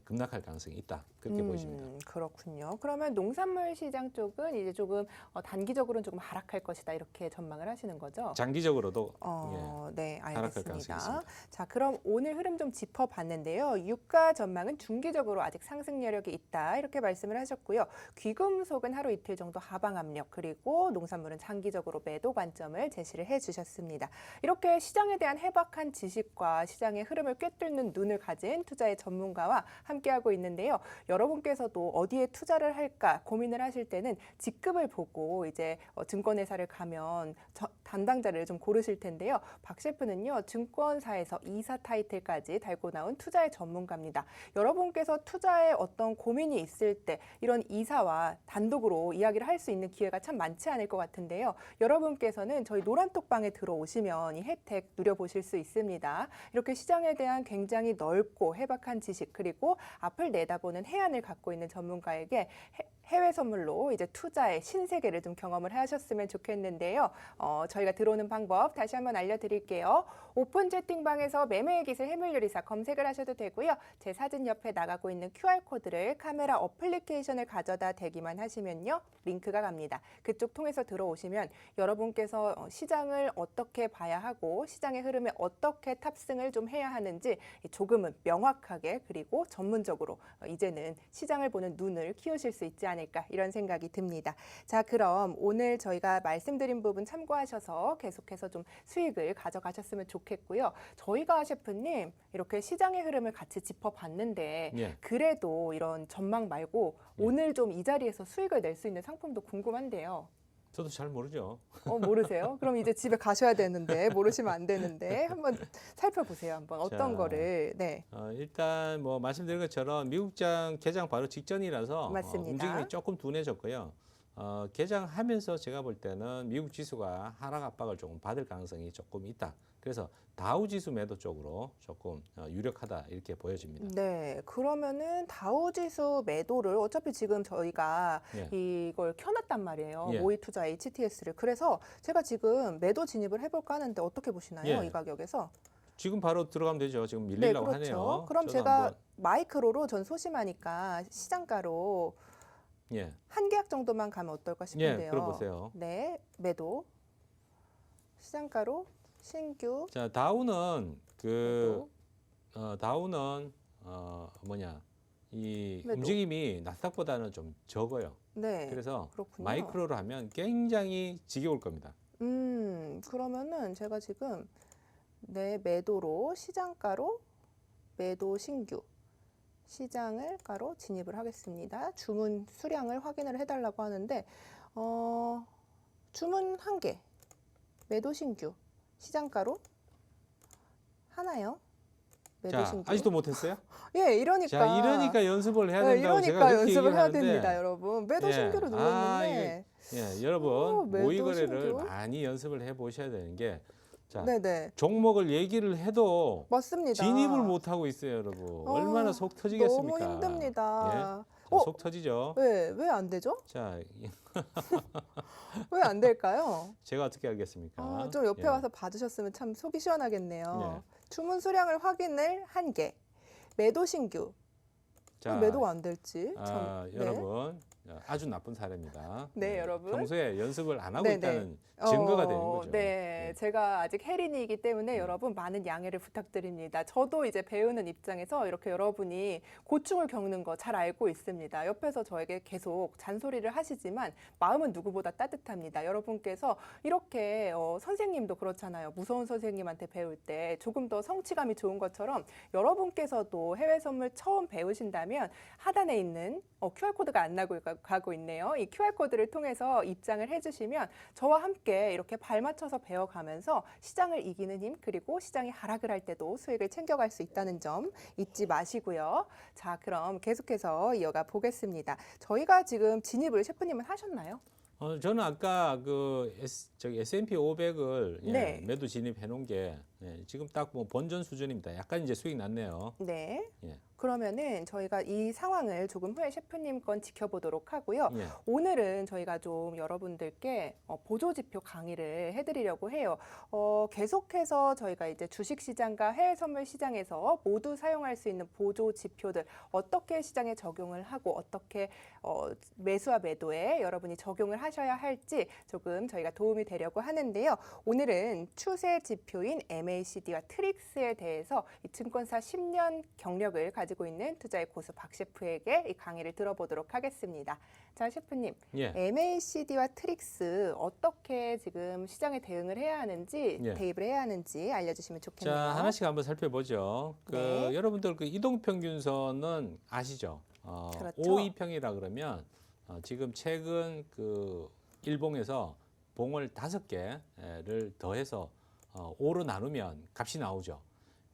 급락할 가능성이 있다. 그렇게 보여집니다. 그렇군요. 그러면 농산물 시장 쪽은 이제 조금 단기적으로는 조금 하락할 것이다 이렇게 전망을 하시는 거죠? 장기적으로도 네, 하락할 가능성이 알겠습니다. 있습니다. 자, 그럼 오늘 흐름 좀 짚어봤는데요. 유가 전망은 중기적으로 아직 상승 여력이 있다 이렇게 말씀을 하셨고요. 귀금속은 하루 이틀 정도 하방 압력 그리고 농산물은 장기적으로 매도 관점을 제시를 해주셨습니다. 이렇게 시장에 대한 해박한 지식과 시장의 흐름을 꿰뚫는 눈을 가진 투자의 전문가와 함께하고 있는데요. 여러분께서도 어디에 투자를 할까 고민을 하실 때는 직급을 보고 이제 증권회사를 가면 담당자를 좀 고르실 텐데요. 박 셰프는요, 증권사에서 이사 타이틀까지 달고 나온 투자의 전문가입니다. 여러분께서 투자에 어떤 고민이 있을 때 이런 이사와 단독으로 이야기를 할 수 있는 기회가 참 많지 않을 것 같은데요. 여러분께서는 저희 노란톡방에 들어오시면 이 혜택 누려보실 수 있습니다. 이렇게 시장에 대한 굉장히 넓고 해박한 지식 그리고 앞을 내다보는 해안을 갖고 있는 전문가에게 해외 선물로 이제 투자의 신세계를 좀 경험을 하셨으면 좋겠는데요. 저희가 들어오는 방법 다시 한번 알려드릴게요. 오픈 채팅방에서 매매의 기술 해물요리사 검색을 하셔도 되고요. 제 사진 옆에 나가고 있는 QR코드를 카메라 어플리케이션을 가져다 대기만 하시면요. 링크가 갑니다. 그쪽 통해서 들어오시면 여러분께서 시장을 어떻게 봐야 하고 시장의 흐름에 어떻게 탑승을 좀 해야 하는지 조금은 명확하게 그리고 전문적으로 이제는 시장을 보는 눈을 키우실 수 있지 않을까 이런 생각이 듭니다. 자, 그럼 오늘 저희가 말씀드린 부분 참고하셔서 계속해서 좀 수익을 가져가셨으면 좋겠고요. 저희가 셰프님 이렇게 시장의 흐름을 같이 짚어봤는데 그래도 이런 전망 말고 오늘 좀 이 자리에서 수익을 낼 수 있는 상품도 궁금한데요. 저도 잘 모르죠. 모르세요? 그럼 이제 집에 가셔야 되는데 모르시면 안 되는데 한번 살펴보세요. 한번 어떤 거를. 네. 일단 뭐 말씀드린 것처럼 미국장 개장 바로 직전이라서 맞습니다. 움직임이 조금 둔해졌고요. 개장하면서 제가 볼 때는 미국 지수가 하락 압박을 조금 받을 가능성이 조금 있다. 그래서 다우 지수 매도 쪽으로 조금 유력하다 이렇게 보여집니다. 네, 그러면은 다우 지수 매도를 어차피 지금 저희가 이걸 켜놨단 말이에요. 모의 투자 HTS를. 그래서 제가 지금 매도 진입을 해볼까 하는데 어떻게 보시나요? 이 가격에서? 지금 바로 들어가면 되죠. 지금 밀리려고 네, 그렇죠. 하네요. 그럼 제가 마이크로로 전 소심하니까 시장가로 한 계약 정도만 가면 어떨까 싶은데요. 들어보세요. 네, 매도 시장가로 신규. 자, 다우는 다우는 이 매도. 움직임이 나스닥보다는 좀 적어요. 네. 그래서 그렇군요. 마이크로로 하면 굉장히 지겨울 겁니다. 그러면은 제가 지금 매도로 시장가로 매도 신규 시장을 가로 진입을 하겠습니다. 주문 수량을 확인을 해달라고 하는데 주문 1개 매도 신규 시장가로 하나요? 매도 신규. 아직도 못했어요? 이러니까. 자, 이러니까 연습을 해야 된다고 이러니까 제가 그렇게 연습을 해야 얘기하는데, 됩니다, 여러분. 매도 신규로 눌렀는데. 여러분 매도 모의 거래를 신규. 많이 연습을 해 보셔야 되는 게 자, 네네. 종목을 얘기를 해도 맞습니다. 진입을 못 하고 있어요, 여러분. 얼마나 속 터지겠습니까? 너무 힘듭니다. 속 터지죠. 왜 안 되죠? 자, 왜 안 될까요? 제가 어떻게 알겠습니까? 좀 옆에 와서 봐주셨으면 참 속이 시원하겠네요. 주문 수량을 확인을 1개. 매도 신규. 자, 매도가 안 될지. 여러분 아주 나쁜 사례입니다. 네, 여러분. 평소에 연습을 안 하고 네네. 있다는 증거가 되는 거죠. 네, 제가 아직 혜린이기 때문에 여러분 많은 양해를 부탁드립니다. 저도 이제 배우는 입장에서 이렇게 여러분이 고충을 겪는 거 잘 알고 있습니다. 옆에서 저에게 계속 잔소리를 하시지만 마음은 누구보다 따뜻합니다. 여러분께서 이렇게 선생님도 그렇잖아요. 무서운 선생님한테 배울 때 조금 더 성취감이 좋은 것처럼 여러분께서도 해외 선물 처음 배우신다면 하단에 있는 QR코드가 안 나고 가고 있네요. 이 QR코드를 통해서 입장을 해주시면 저와 함께 이렇게 발 맞춰서 배워가면서 시장을 이기는 힘 그리고 시장이 하락을 할 때도 수익을 챙겨갈 수 있다는 점 잊지 마시고요. 자, 그럼 계속해서 이어가 보겠습니다. 저희가 지금 진입을 셰프님은 하셨나요? 저는 아까 S&P 500을 네. 매도 진입해 놓은 게 지금 딱 뭐 본전 수준입니다. 약간 이제 수익 났네요. 네. 예. 그러면은 저희가 이 상황을 조금 후에 셰프님 건 지켜보도록 하고요. 예. 오늘은 저희가 좀 여러분들께 보조지표 강의를 해드리려고 해요. 계속해서 저희가 이제 주식시장과 해외 선물 시장에서 모두 사용할 수 있는 보조지표들 어떻게 시장에 적용을 하고 어떻게 매수와 매도에 여러분이 적용을 하셔야 할지 조금 저희가 도움이 되려고 하는데요. 오늘은 추세 지표인 MACD와 트릭스에 대해서 이 증권사 10년 경력을 가지고 있는 투자의 고수 박 셰프에게 이 강의를 들어보도록 하겠습니다. 자, 셰프님, 예. MACD와 트릭스 어떻게 지금 시장에 대응을 해야 하는지 예. 대입을 해야 하는지 알려주시면 좋겠네요. 자, 하나씩 한번 살펴보죠. 네. 여러분들 이동평균선은 아시죠? 그렇죠. 5,2평이라 그러면 지금 최근 일봉에서 봉을 5개를 더해서 5로 나누면 값이 나오죠.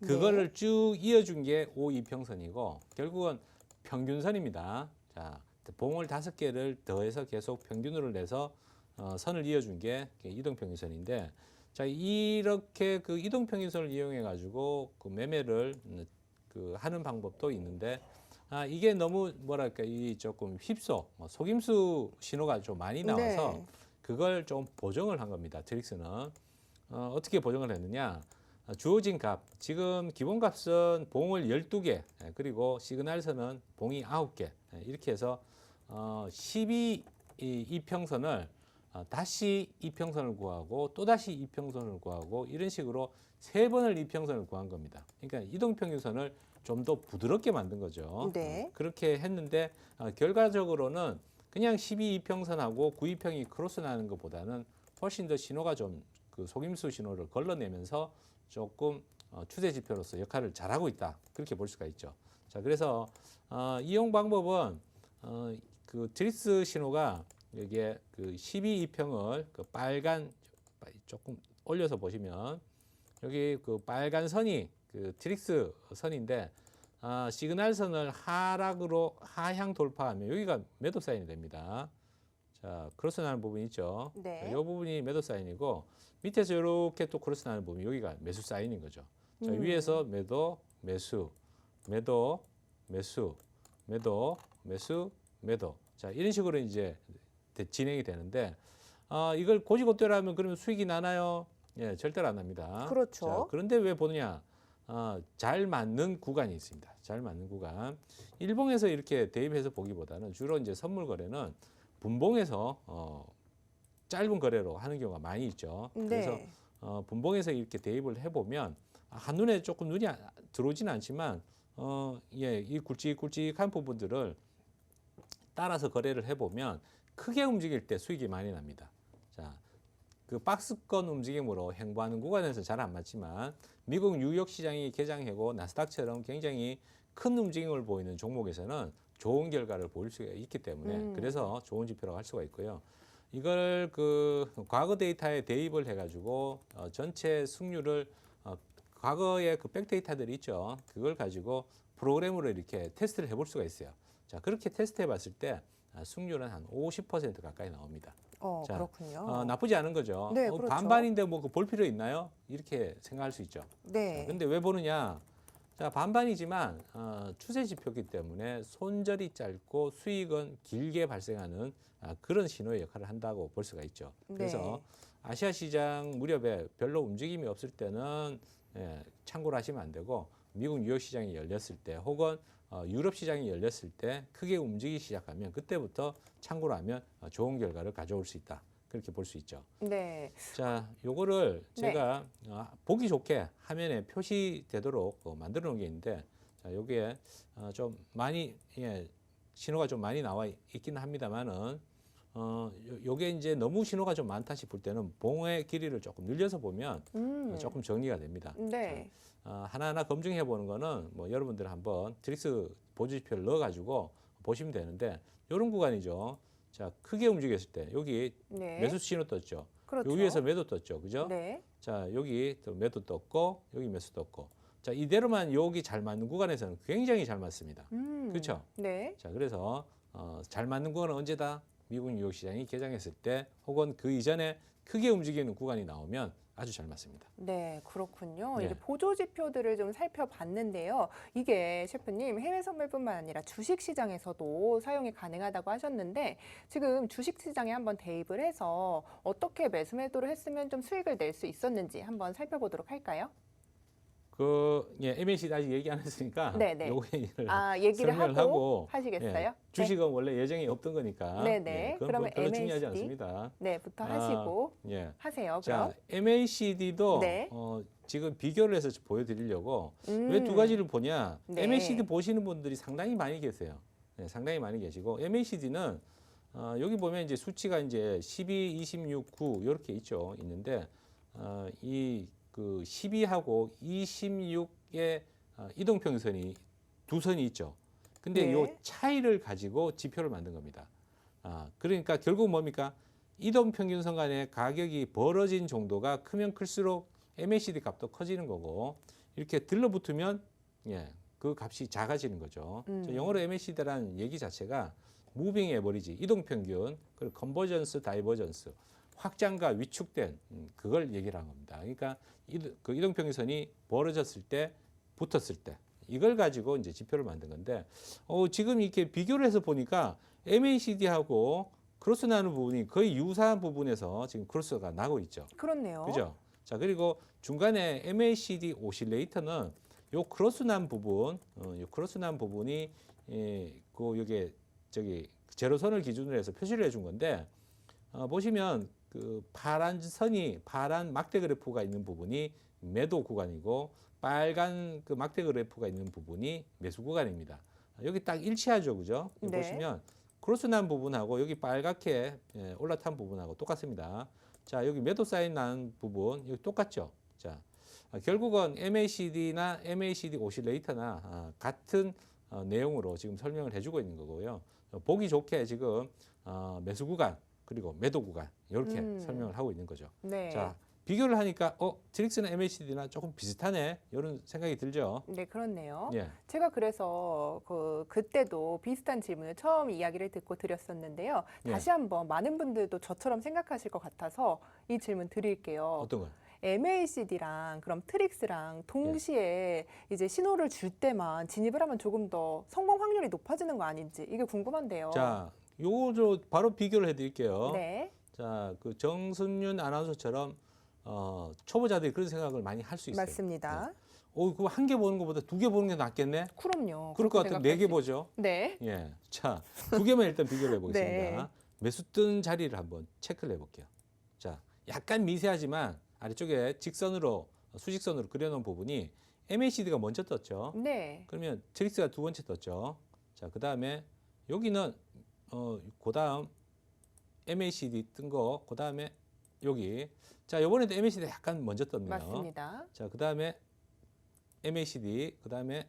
그거를 쭉 이어준 게 5,2평선이고 결국은 평균선입니다. 자, 봉을 5개를 더해서 계속 평균으로 내서 선을 이어준 게 이동평균선인데, 자, 이렇게 이동평균선을 이용해 가지고 매매를 하는 방법도 있는데, 이게 너무 이 조금 속임수 신호가 좀 많이 나와서 네. 그걸 좀 보정을 한 겁니다. 트릭스는 어떻게 보정을 했느냐? 주어진 값, 지금 기본값은 봉을 12개, 그리고 시그널선은 봉이 9개, 이렇게 해서 12이평선을 다시 이평선을 구하고 또다시 이평선을 구하고 이런 식으로 3번을 이평선을 구한 겁니다. 그러니까 이동평균선을 좀 더 부드럽게 만든 거죠. 네. 그렇게 했는데 결과적으로는 그냥 12이평선하고 9이평이 크로스 나는 것보다는 훨씬 더 신호가 좀 속임수 신호를 걸러내면서 조금 추세 지표로서 역할을 잘하고 있다, 그렇게 볼 수가 있죠. 자, 그래서 이용 방법은 트릭스 신호가 여기에 12이평을 빨간 조금 올려서 보시면 여기 빨간 선이 트릭스 선인데 시그널선을 하향 돌파하면 여기가 매도 사인이 됩니다. 자, 크로스 나는 부분 있죠. 네. 이 부분이 매도 사인이고 밑에서 이렇게 또 크로스 나는 부분 여기가 매수 사인인 거죠. 자, 위에서 매도, 매수, 매도, 매수, 매도, 매수, 매도. 자, 이런 식으로 이제 진행이 되는데 이걸 고지고대로하면 그러면 수익이 나나요? 예, 절대로 안 납니다. 그렇죠. 자, 그런데 왜 보느냐? 잘 맞는 구간이 있습니다. 잘 맞는 구간. 일봉에서 이렇게 대입해서 보기보다는 주로 이제 선물 거래는 분봉에서 짧은 거래로 하는 경우가 많이 있죠. 그래서 네. 분봉에서 이렇게 대입을 해보면 한눈에 조금 눈이 들어오지는 않지만 이 굵직굵직한 부분들을 따라서 거래를 해보면 크게 움직일 때 수익이 많이 납니다. 자, 박스권 움직임으로 행보하는 구간에서 잘 안 맞지만 미국 뉴욕 시장이 개장하고 나스닥처럼 굉장히 큰 움직임을 보이는 종목에서는 좋은 결과를 보일 수가 있기 때문에 그래서 좋은 지표라고 할 수가 있고요. 이걸 과거 데이터에 대입을 해가지고 전체 승률을 과거의 백데이터들이 있죠. 그걸 가지고 프로그램으로 이렇게 테스트를 해볼 수가 있어요. 자, 그렇게 테스트해봤을 때 승률은 한 50% 가까이 나옵니다. 자, 그렇군요. 나쁘지 않은 거죠. 네, 그렇죠. 반반인데 볼 필요 있나요? 이렇게 생각할 수 있죠. 네. 근데 왜 보느냐? 자, 반반이지만 추세 지표이기 때문에 손절이 짧고 수익은 길게 발생하는 그런 신호의 역할을 한다고 볼 수가 있죠. 그래서 네. 아시아 시장 무렵에 별로 움직임이 없을 때는 참고를 하시면 안 되고 미국 뉴욕 시장이 열렸을 때 혹은 유럽 시장이 열렸을 때 크게 움직이기 시작하면 그때부터 참고로 하면 좋은 결과를 가져올 수 있다. 그렇게 볼 수 있죠. 네. 자, 요거를 네. 제가 보기 좋게 화면에 표시되도록 만들어 놓은 게 있는데, 자, 요게 좀 많이 신호가 좀 많이 나와 있기는 합니다만은 요게 이제 너무 신호가 좀 많다 싶을 때는 봉의 길이를 조금 늘려서 보면 조금 정리가 됩니다. 네. 자, 하나하나 검증해 보는 거는 뭐 여러분들 한번 트릭스 보조지표를 넣어 가지고 보시면 되는데, 요런 구간이죠. 자, 크게 움직였을 때 여기 네. 매수 신호 떴죠. 그렇죠. 요 위에서 매도 떴죠. 그죠? 네. 자, 여기 또 매도 떴고 여기 매수 떴고. 자, 이대로만 여기 잘 맞는 구간에서는 굉장히 잘 맞습니다. 그렇죠? 네. 자, 그래서 잘 맞는 구간은 언제다? 미국 뉴욕 시장이 개장했을 때 혹은 그 이전에 크게 움직이는 구간이 나오면 아주 잘 맞습니다. 네, 그렇군요. 네. 이제 보조 지표들을 좀 살펴봤는데요. 이게 셰프님 해외 선물뿐만 아니라 주식 시장에서도 사용이 가능하다고 하셨는데 지금 주식 시장에 한번 대입을 해서 어떻게 매수 매도를 했으면 좀 수익을 낼 수 있었는지 한번 살펴보도록 할까요? MACD 아직 얘기 안 했으니까 네네. 요거 얘기를 얘기를 설명을 하고 하시겠어요? 예, 주식은 원래 예정이 없던 거니까 네네. 그건 그러면 별로 중요하지 MACD? 않습니다. 네, 부터 하시고 예. 하세요. 자, 그럼. MACD도 네. 지금 비교를 해서 보여드리려고 왜 두 음. 가지를 보냐? 네. MACD 보시는 분들이 상당히 많이 계세요. 네, 상당히 많이 계시고 MACD는 여기 보면 이제 수치가 이제 12, 26, 9 이렇게 있는데 이 그 12하고 26의 이동평선이 두 선이 있죠. 근데 네. 요 차이를 가지고 지표를 만든 겁니다. 그러니까 결국 뭡니까? 이동평균선 간의 가격이 벌어진 정도가 크면 클수록 MACD 값도 커지는 거고 이렇게 들러붙으면 그 값이 작아지는 거죠. 영어로 MACD라는 얘기 자체가 무빙 에버리지, 이동평균, 그리고 컨버전스, 다이버전스, 확장과 위축된 그걸 얘기를 한 겁니다. 그러니까 그 이동평균선이 벌어졌을 때, 붙었을 때 이걸 가지고 이제 지표를 만든 건데 지금 이렇게 비교를 해서 보니까 MACD하고 크로스 나는 부분이 거의 유사한 부분에서 지금 크로스가 나고 있죠. 그렇네요. 그죠? 자, 그리고 중간에 MACD 오실레이터는 요 크로스 난 부분, 요 크로스 난 부분이 요게 제로선을 기준으로 해서 표시를 해준 건데 보시면 그 파란 선이 파란 막대 그래프가 있는 부분이 매도 구간이고 빨간 그 막대 그래프가 있는 부분이 매수 구간입니다. 여기 딱 일치하죠, 그죠? 네. 보시면 크로스 난 부분하고 여기 빨갛게 올라탄 부분하고 똑같습니다. 자, 여기 매도 사인 난 부분 여기 똑같죠. 자, 결국은 MACD나 MACD 오실레이터나 같은 내용으로 지금 설명을 해주고 있는 거고요. 보기 좋게 지금 매수 구간 그리고 매도 구간 이렇게 설명을 하고 있는 거죠. 네. 자, 비교를 하니까 트릭스나 MACD나 조금 비슷하네 이런 생각이 들죠. 네, 그렇네요. 예. 제가 그래서 그때도 비슷한 질문을 처음 이야기를 듣고 드렸었는데요. 예. 다시 한번 많은 분들도 저처럼 생각하실 것 같아서 이 질문 드릴게요. 어떤 걸? MACD랑 그럼 트릭스랑 동시에 이제 신호를 줄 때만 진입을 하면 조금 더 성공 확률이 높아지는 거 아닌지 이게 궁금한데요. 자, 요거 바로 비교를 해드릴게요. 네. 자, 그 정순윤 아나운서처럼 초보자들이 그런 생각을 많이 할 수 있어요. 맞습니다. 그거 한 개 보는 것보다 두 개 보는 게 낫겠네? 그럼요. 그럴 것 그렇게 같으면 네 개 생각하시- 보죠. 네. 예. 자, 두 개만 일단 비교를 해보겠습니다. 네. 매수 뜬 자리를 한번 체크를 해볼게요. 자, 약간 미세하지만 아래쪽에 직선으로, 수직선으로 그려놓은 부분이 MACD가 먼저 떴죠. 네. 그러면 트릭스가 두 번째 떴죠. 자, 그 다음에 여기는, 그 다음 MACD 뜬 거, 그 다음에 여기. 자, 요번에도 MACD 약간 먼저 떴네요. 맞습니다. 자, 그 다음에 MACD, 그 다음에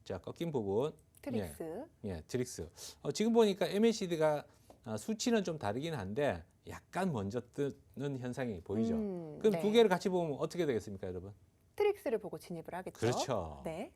자, 꺾인 부분. 트릭스. 예, 트릭스. 지금 보니까 MACD가 수치는 좀 다르긴 한데 약간 먼저 뜨는 현상이 보이죠. 그럼 네. 두 개를 같이 보면 어떻게 되겠습니까, 여러분? 트릭스를 보고 진입을 하겠죠. 그렇죠. 네.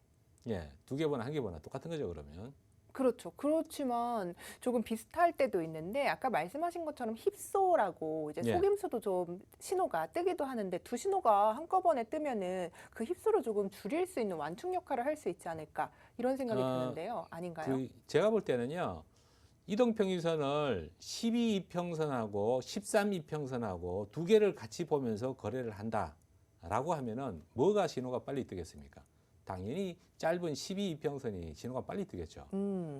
예, 두 개 보나 한 개 보나 똑같은 거죠, 그러면. 그렇죠. 그렇지만 조금 비슷할 때도 있는데 아까 말씀하신 것처럼 힙소라고 이제 예. 속임수도 좀 신호가 뜨기도 하는데 두 신호가 한꺼번에 뜨면은 그 힙소를 조금 줄일 수 있는 완충 역할을 할 수 있지 않을까 이런 생각이 드는데요. 아닌가요? 제가 볼 때는요. 이동평균선을 12이평선하고 13이평선하고 두 개를 같이 보면서 거래를 한다라고 하면은 뭐가 신호가 빨리 뜨겠습니까? 당연히 짧은 12이평선이 신호가 빨리 뜨겠죠.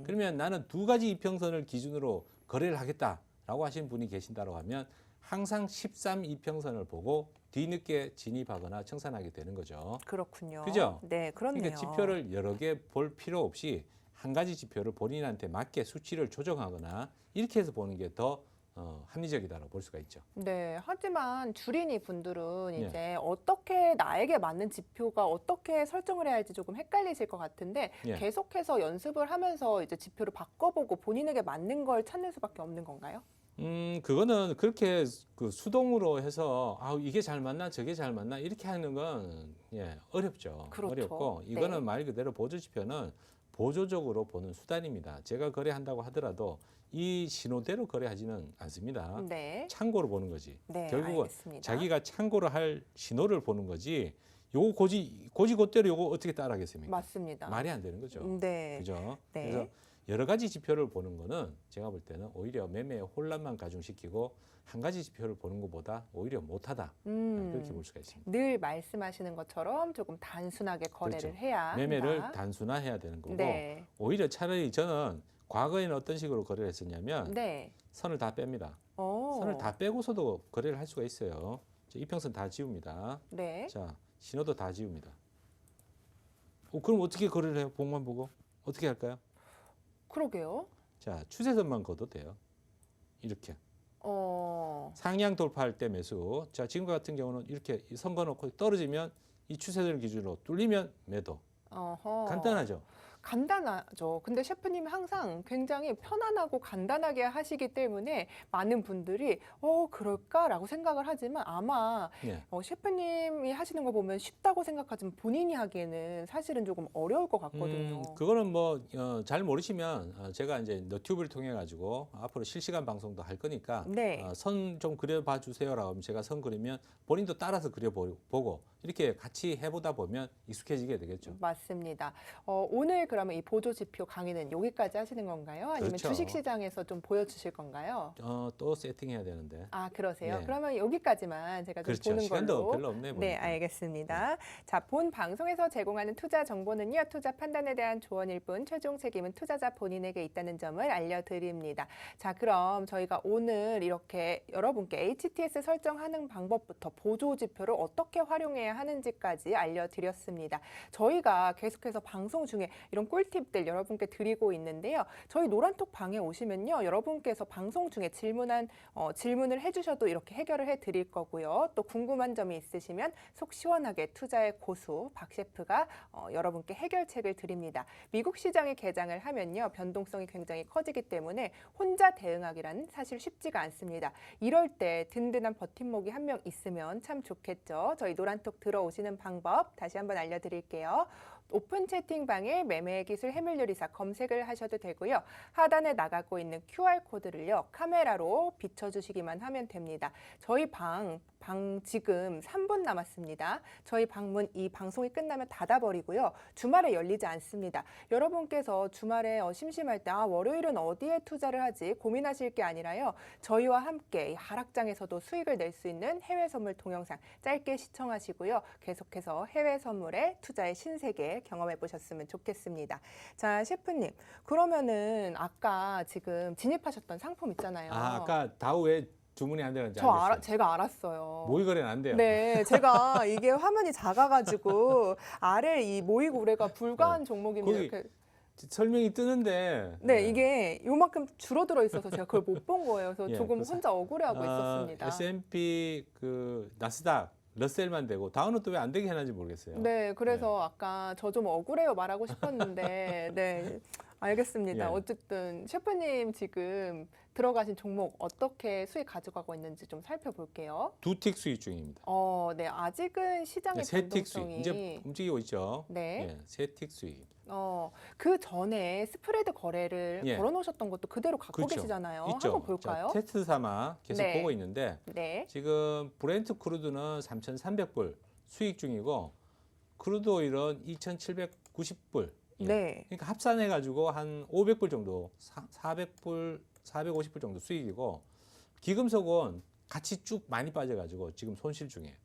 그러면 나는 두 가지 이평선을 기준으로 거래를 하겠다라고 하시는 분이 계신다고 하면 항상 13이평선을 보고 뒤늦게 진입하거나 청산하게 되는 거죠. 그렇군요. 그죠? 네, 그렇네요. 그러니까 지표를 여러 개 볼 필요 없이 한 가지 지표를 본인한테 맞게 수치를 조정하거나 이렇게 해서 보는 게 더 합리적이다라고 볼 수가 있죠. 네, 하지만 주린이 분들은 예. 이제 어떻게 나에게 맞는 지표가 어떻게 설정을 해야 할지 조금 헷갈리실 것 같은데 예. 계속해서 연습을 하면서 이제 지표를 바꿔보고 본인에게 맞는 걸 찾는 수밖에 없는 건가요? 그거는 그렇게 그 수동으로 해서 이게 잘 맞나 저게 잘 맞나 이렇게 하는 건 어렵죠. 그렇죠. 어렵고 이거는 네. 말 그대로 보조 지표는 보조적으로 보는 수단입니다. 제가 거래한다고 하더라도 이 신호대로 거래하지는 않습니다. 네. 참고로 보는 거지. 네, 결국은 알겠습니다. 자기가 참고로 할 신호를 보는 거지. 요거 고지고대로 요거 어떻게 따라하겠습니까? 맞습니다. 말이 안 되는 거죠. 네. 그죠? 네. 그래서 여러 가지 지표를 보는 거는 제가 볼 때는 오히려 매매에 혼란만 가중시키고 한 가지 지표를 보는 것보다 오히려 못하다. 그렇게 볼 수가 있습니다. 늘 말씀하시는 것처럼 조금 단순하게 거래를 그렇죠. 해야 매매를 한다. 단순화해야 되는 거고 네. 오히려 차라리 저는 과거에는 어떤 식으로 거래를 했었냐면 네. 선을 다 뺍니다. 어. 선을 다 빼고서도 거래를 할 수가 있어요. 이평선 다 지웁니다. 네. 자, 신호도 다 지웁니다. 그럼 어떻게 거래를 해요? 봉만 보고 어떻게 할까요? 그러게요. 자, 추세선만 그어도 돼요. 이렇게 상향 돌파할 때 매수. 자, 지금과 같은 경우는 이렇게 선 그어놓고 떨어지면 이 추세선을 기준으로 뚫리면 매도. 어허. 간단하죠. 간단하죠. 근데 셰프님이 항상 굉장히 편안하고 간단하게 하시기 때문에 많은 분들이 그럴까라고 생각을 하지만 아마 예. 셰프님이 하시는 거 보면 쉽다고 생각하지만 본인이 하기에는 사실은 조금 어려울 것 같거든요. 그거는 잘 모르시면 제가 이제 너튜브를 통해 가지고 앞으로 실시간 방송도 할 거니까 네. 선 좀 그려봐 주세요라고 하면 제가 선 그리면 본인도 따라서 그려보고 이렇게 같이 해보다 보면 익숙해지게 되겠죠. 맞습니다. 오늘 그러면 이 보조 지표 강의는 여기까지 하시는 건가요? 아니면 그렇죠. 주식시장에서 좀 보여주실 건가요? 또 세팅해야 되는데. 아, 그러세요? 네. 그러면 여기까지만 제가 좀 그렇죠. 보는 시간도 걸로. 별로 없네 네, 보니까. 알겠습니다. 자, 본 방송에서 제공하는 투자 정보는요, 투자 판단에 대한 조언일 뿐 최종 책임은 투자자 본인에게 있다는 점을 알려드립니다. 자, 그럼 저희가 오늘 이렇게 여러분께 HTS 설정하는 방법부터 보조 지표를 어떻게 활용해야 하는지까지 알려드렸습니다. 저희가 계속해서 방송 중에 이런 꿀팁들 여러분께 드리고 있는데요. 저희 노란톡 방에 오시면요, 여러분께서 방송 중에 질문을 해주셔도 이렇게 해결을 해드릴 거고요. 또 궁금한 점이 있으시면 속 시원하게 투자의 고수 박 셰프가 여러분께 해결책을 드립니다. 미국 시장에 개장을 하면요, 변동성이 굉장히 커지기 때문에 혼자 대응하기란 사실 쉽지가 않습니다. 이럴 때 든든한 버팀목이 한 명 있으면 참 좋겠죠. 저희 노란톡 들어오시는 방법 다시 한번 알려드릴게요. 오픈 채팅방에 매매 기술 해물요리사 검색을 하셔도 되고요. 하단에 나가고 있는 QR코드를요, 카메라로 비춰주시기만 하면 됩니다. 저희 방 지금 3분 남았습니다. 저희 방문 이 방송이 끝나면 닫아버리고요. 주말에 열리지 않습니다. 여러분께서 주말에 심심할 때 월요일은 어디에 투자를 하지 고민하실 게 아니라요. 저희와 함께 이 하락장에서도 수익을 낼 수 있는 해외 선물 동영상 짧게 시청하시고요. 계속해서 해외 선물의 투자의 신세계 경험해 보셨으면 좋겠습니다. 자, 셰프님. 그러면은 아까 지금 진입하셨던 상품 있잖아요. 아까 다우에 주문이 안 되는지 알겠어요. 제가 알았어요. 모의 거래는 안 돼요. 네, 제가 이게 화면이 작아가지고 아래 이 모의 거래가 불가한 종목입니다. 거기 이렇게. 설명이 뜨는데. 네, 이게 요만큼 줄어들어 있어서 제가 그걸 못 본 거예요. 그래서 예, 조금 그래서, 혼자 억울해하고 있었습니다. S&P 나스닥 러셀만 되고 다운은 또 왜 안 되게 해놨는지 모르겠어요. 네, 그래서 아까 저 좀 억울해요 말하고 싶었는데, 네, 알겠습니다. 예. 어쨌든 셰프님 지금 들어가신 종목 어떻게 수익 가져가고 있는지 좀 살펴볼게요. 두 틱 수익 중입니다. 네, 아직은 시장의 세 틱 수익 변동성이 이제 움직이고 있죠. 네. 예, 세 틱 수익. 그 전에 스프레드 거래를 예. 걸어놓으셨던 것도 그대로 갖고 그렇죠. 계시잖아요. 있죠. 한번 볼까요? 자, 테스트 삼아 계속 네. 보고 있는데 네. 지금 브렌트 크루드는 3,300불 수익 중이고 크루드 오일은 2,790불. 예. 네. 그러니까 합산해 가지고 한 500불 정도, 400불, 450불 정도 수익이고 기금속은 같이 쭉 많이 빠져가지고 지금 손실 중이에요.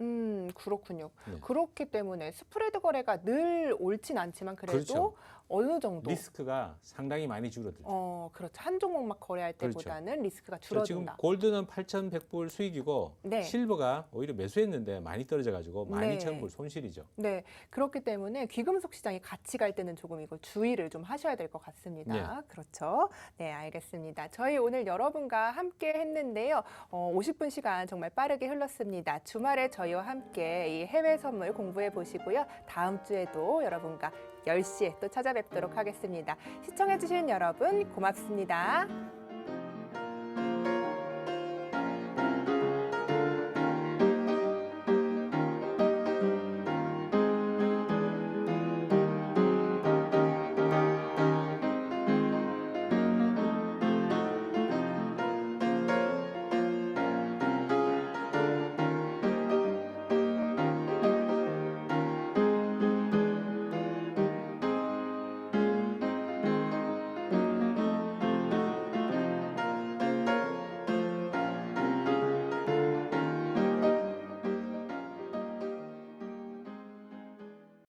그렇군요. 네. 그렇기 때문에 스프레드 거래가 늘 옳진 않지만 그래도 그렇죠. 어느 정도 리스크가 상당히 많이 줄어들죠. 그렇죠. 한 종목만 거래할 그렇죠. 때보다는 리스크가 그래서 지금 줄어든다. 골드는 8,100불 수익이고 네. 실버가 오히려 매수했는데 많이 떨어져가지고 네. 12,000불 손실이죠. 네, 그렇기 때문에 귀금속 시장이 같이 갈 때는 조금 이거 주의를 좀 하셔야 될 것 같습니다. 네. 그렇죠? 네, 알겠습니다. 저희 오늘 여러분과 함께 했는데요. 50분 시간 정말 빠르게 흘렀습니다. 주말에 저희와 함께 이 해외 선물 공부해 보시고요. 다음 주에도 여러분과 10시에 또 찾아뵙도록 하겠습니다. 시청해주신 여러분 고맙습니다.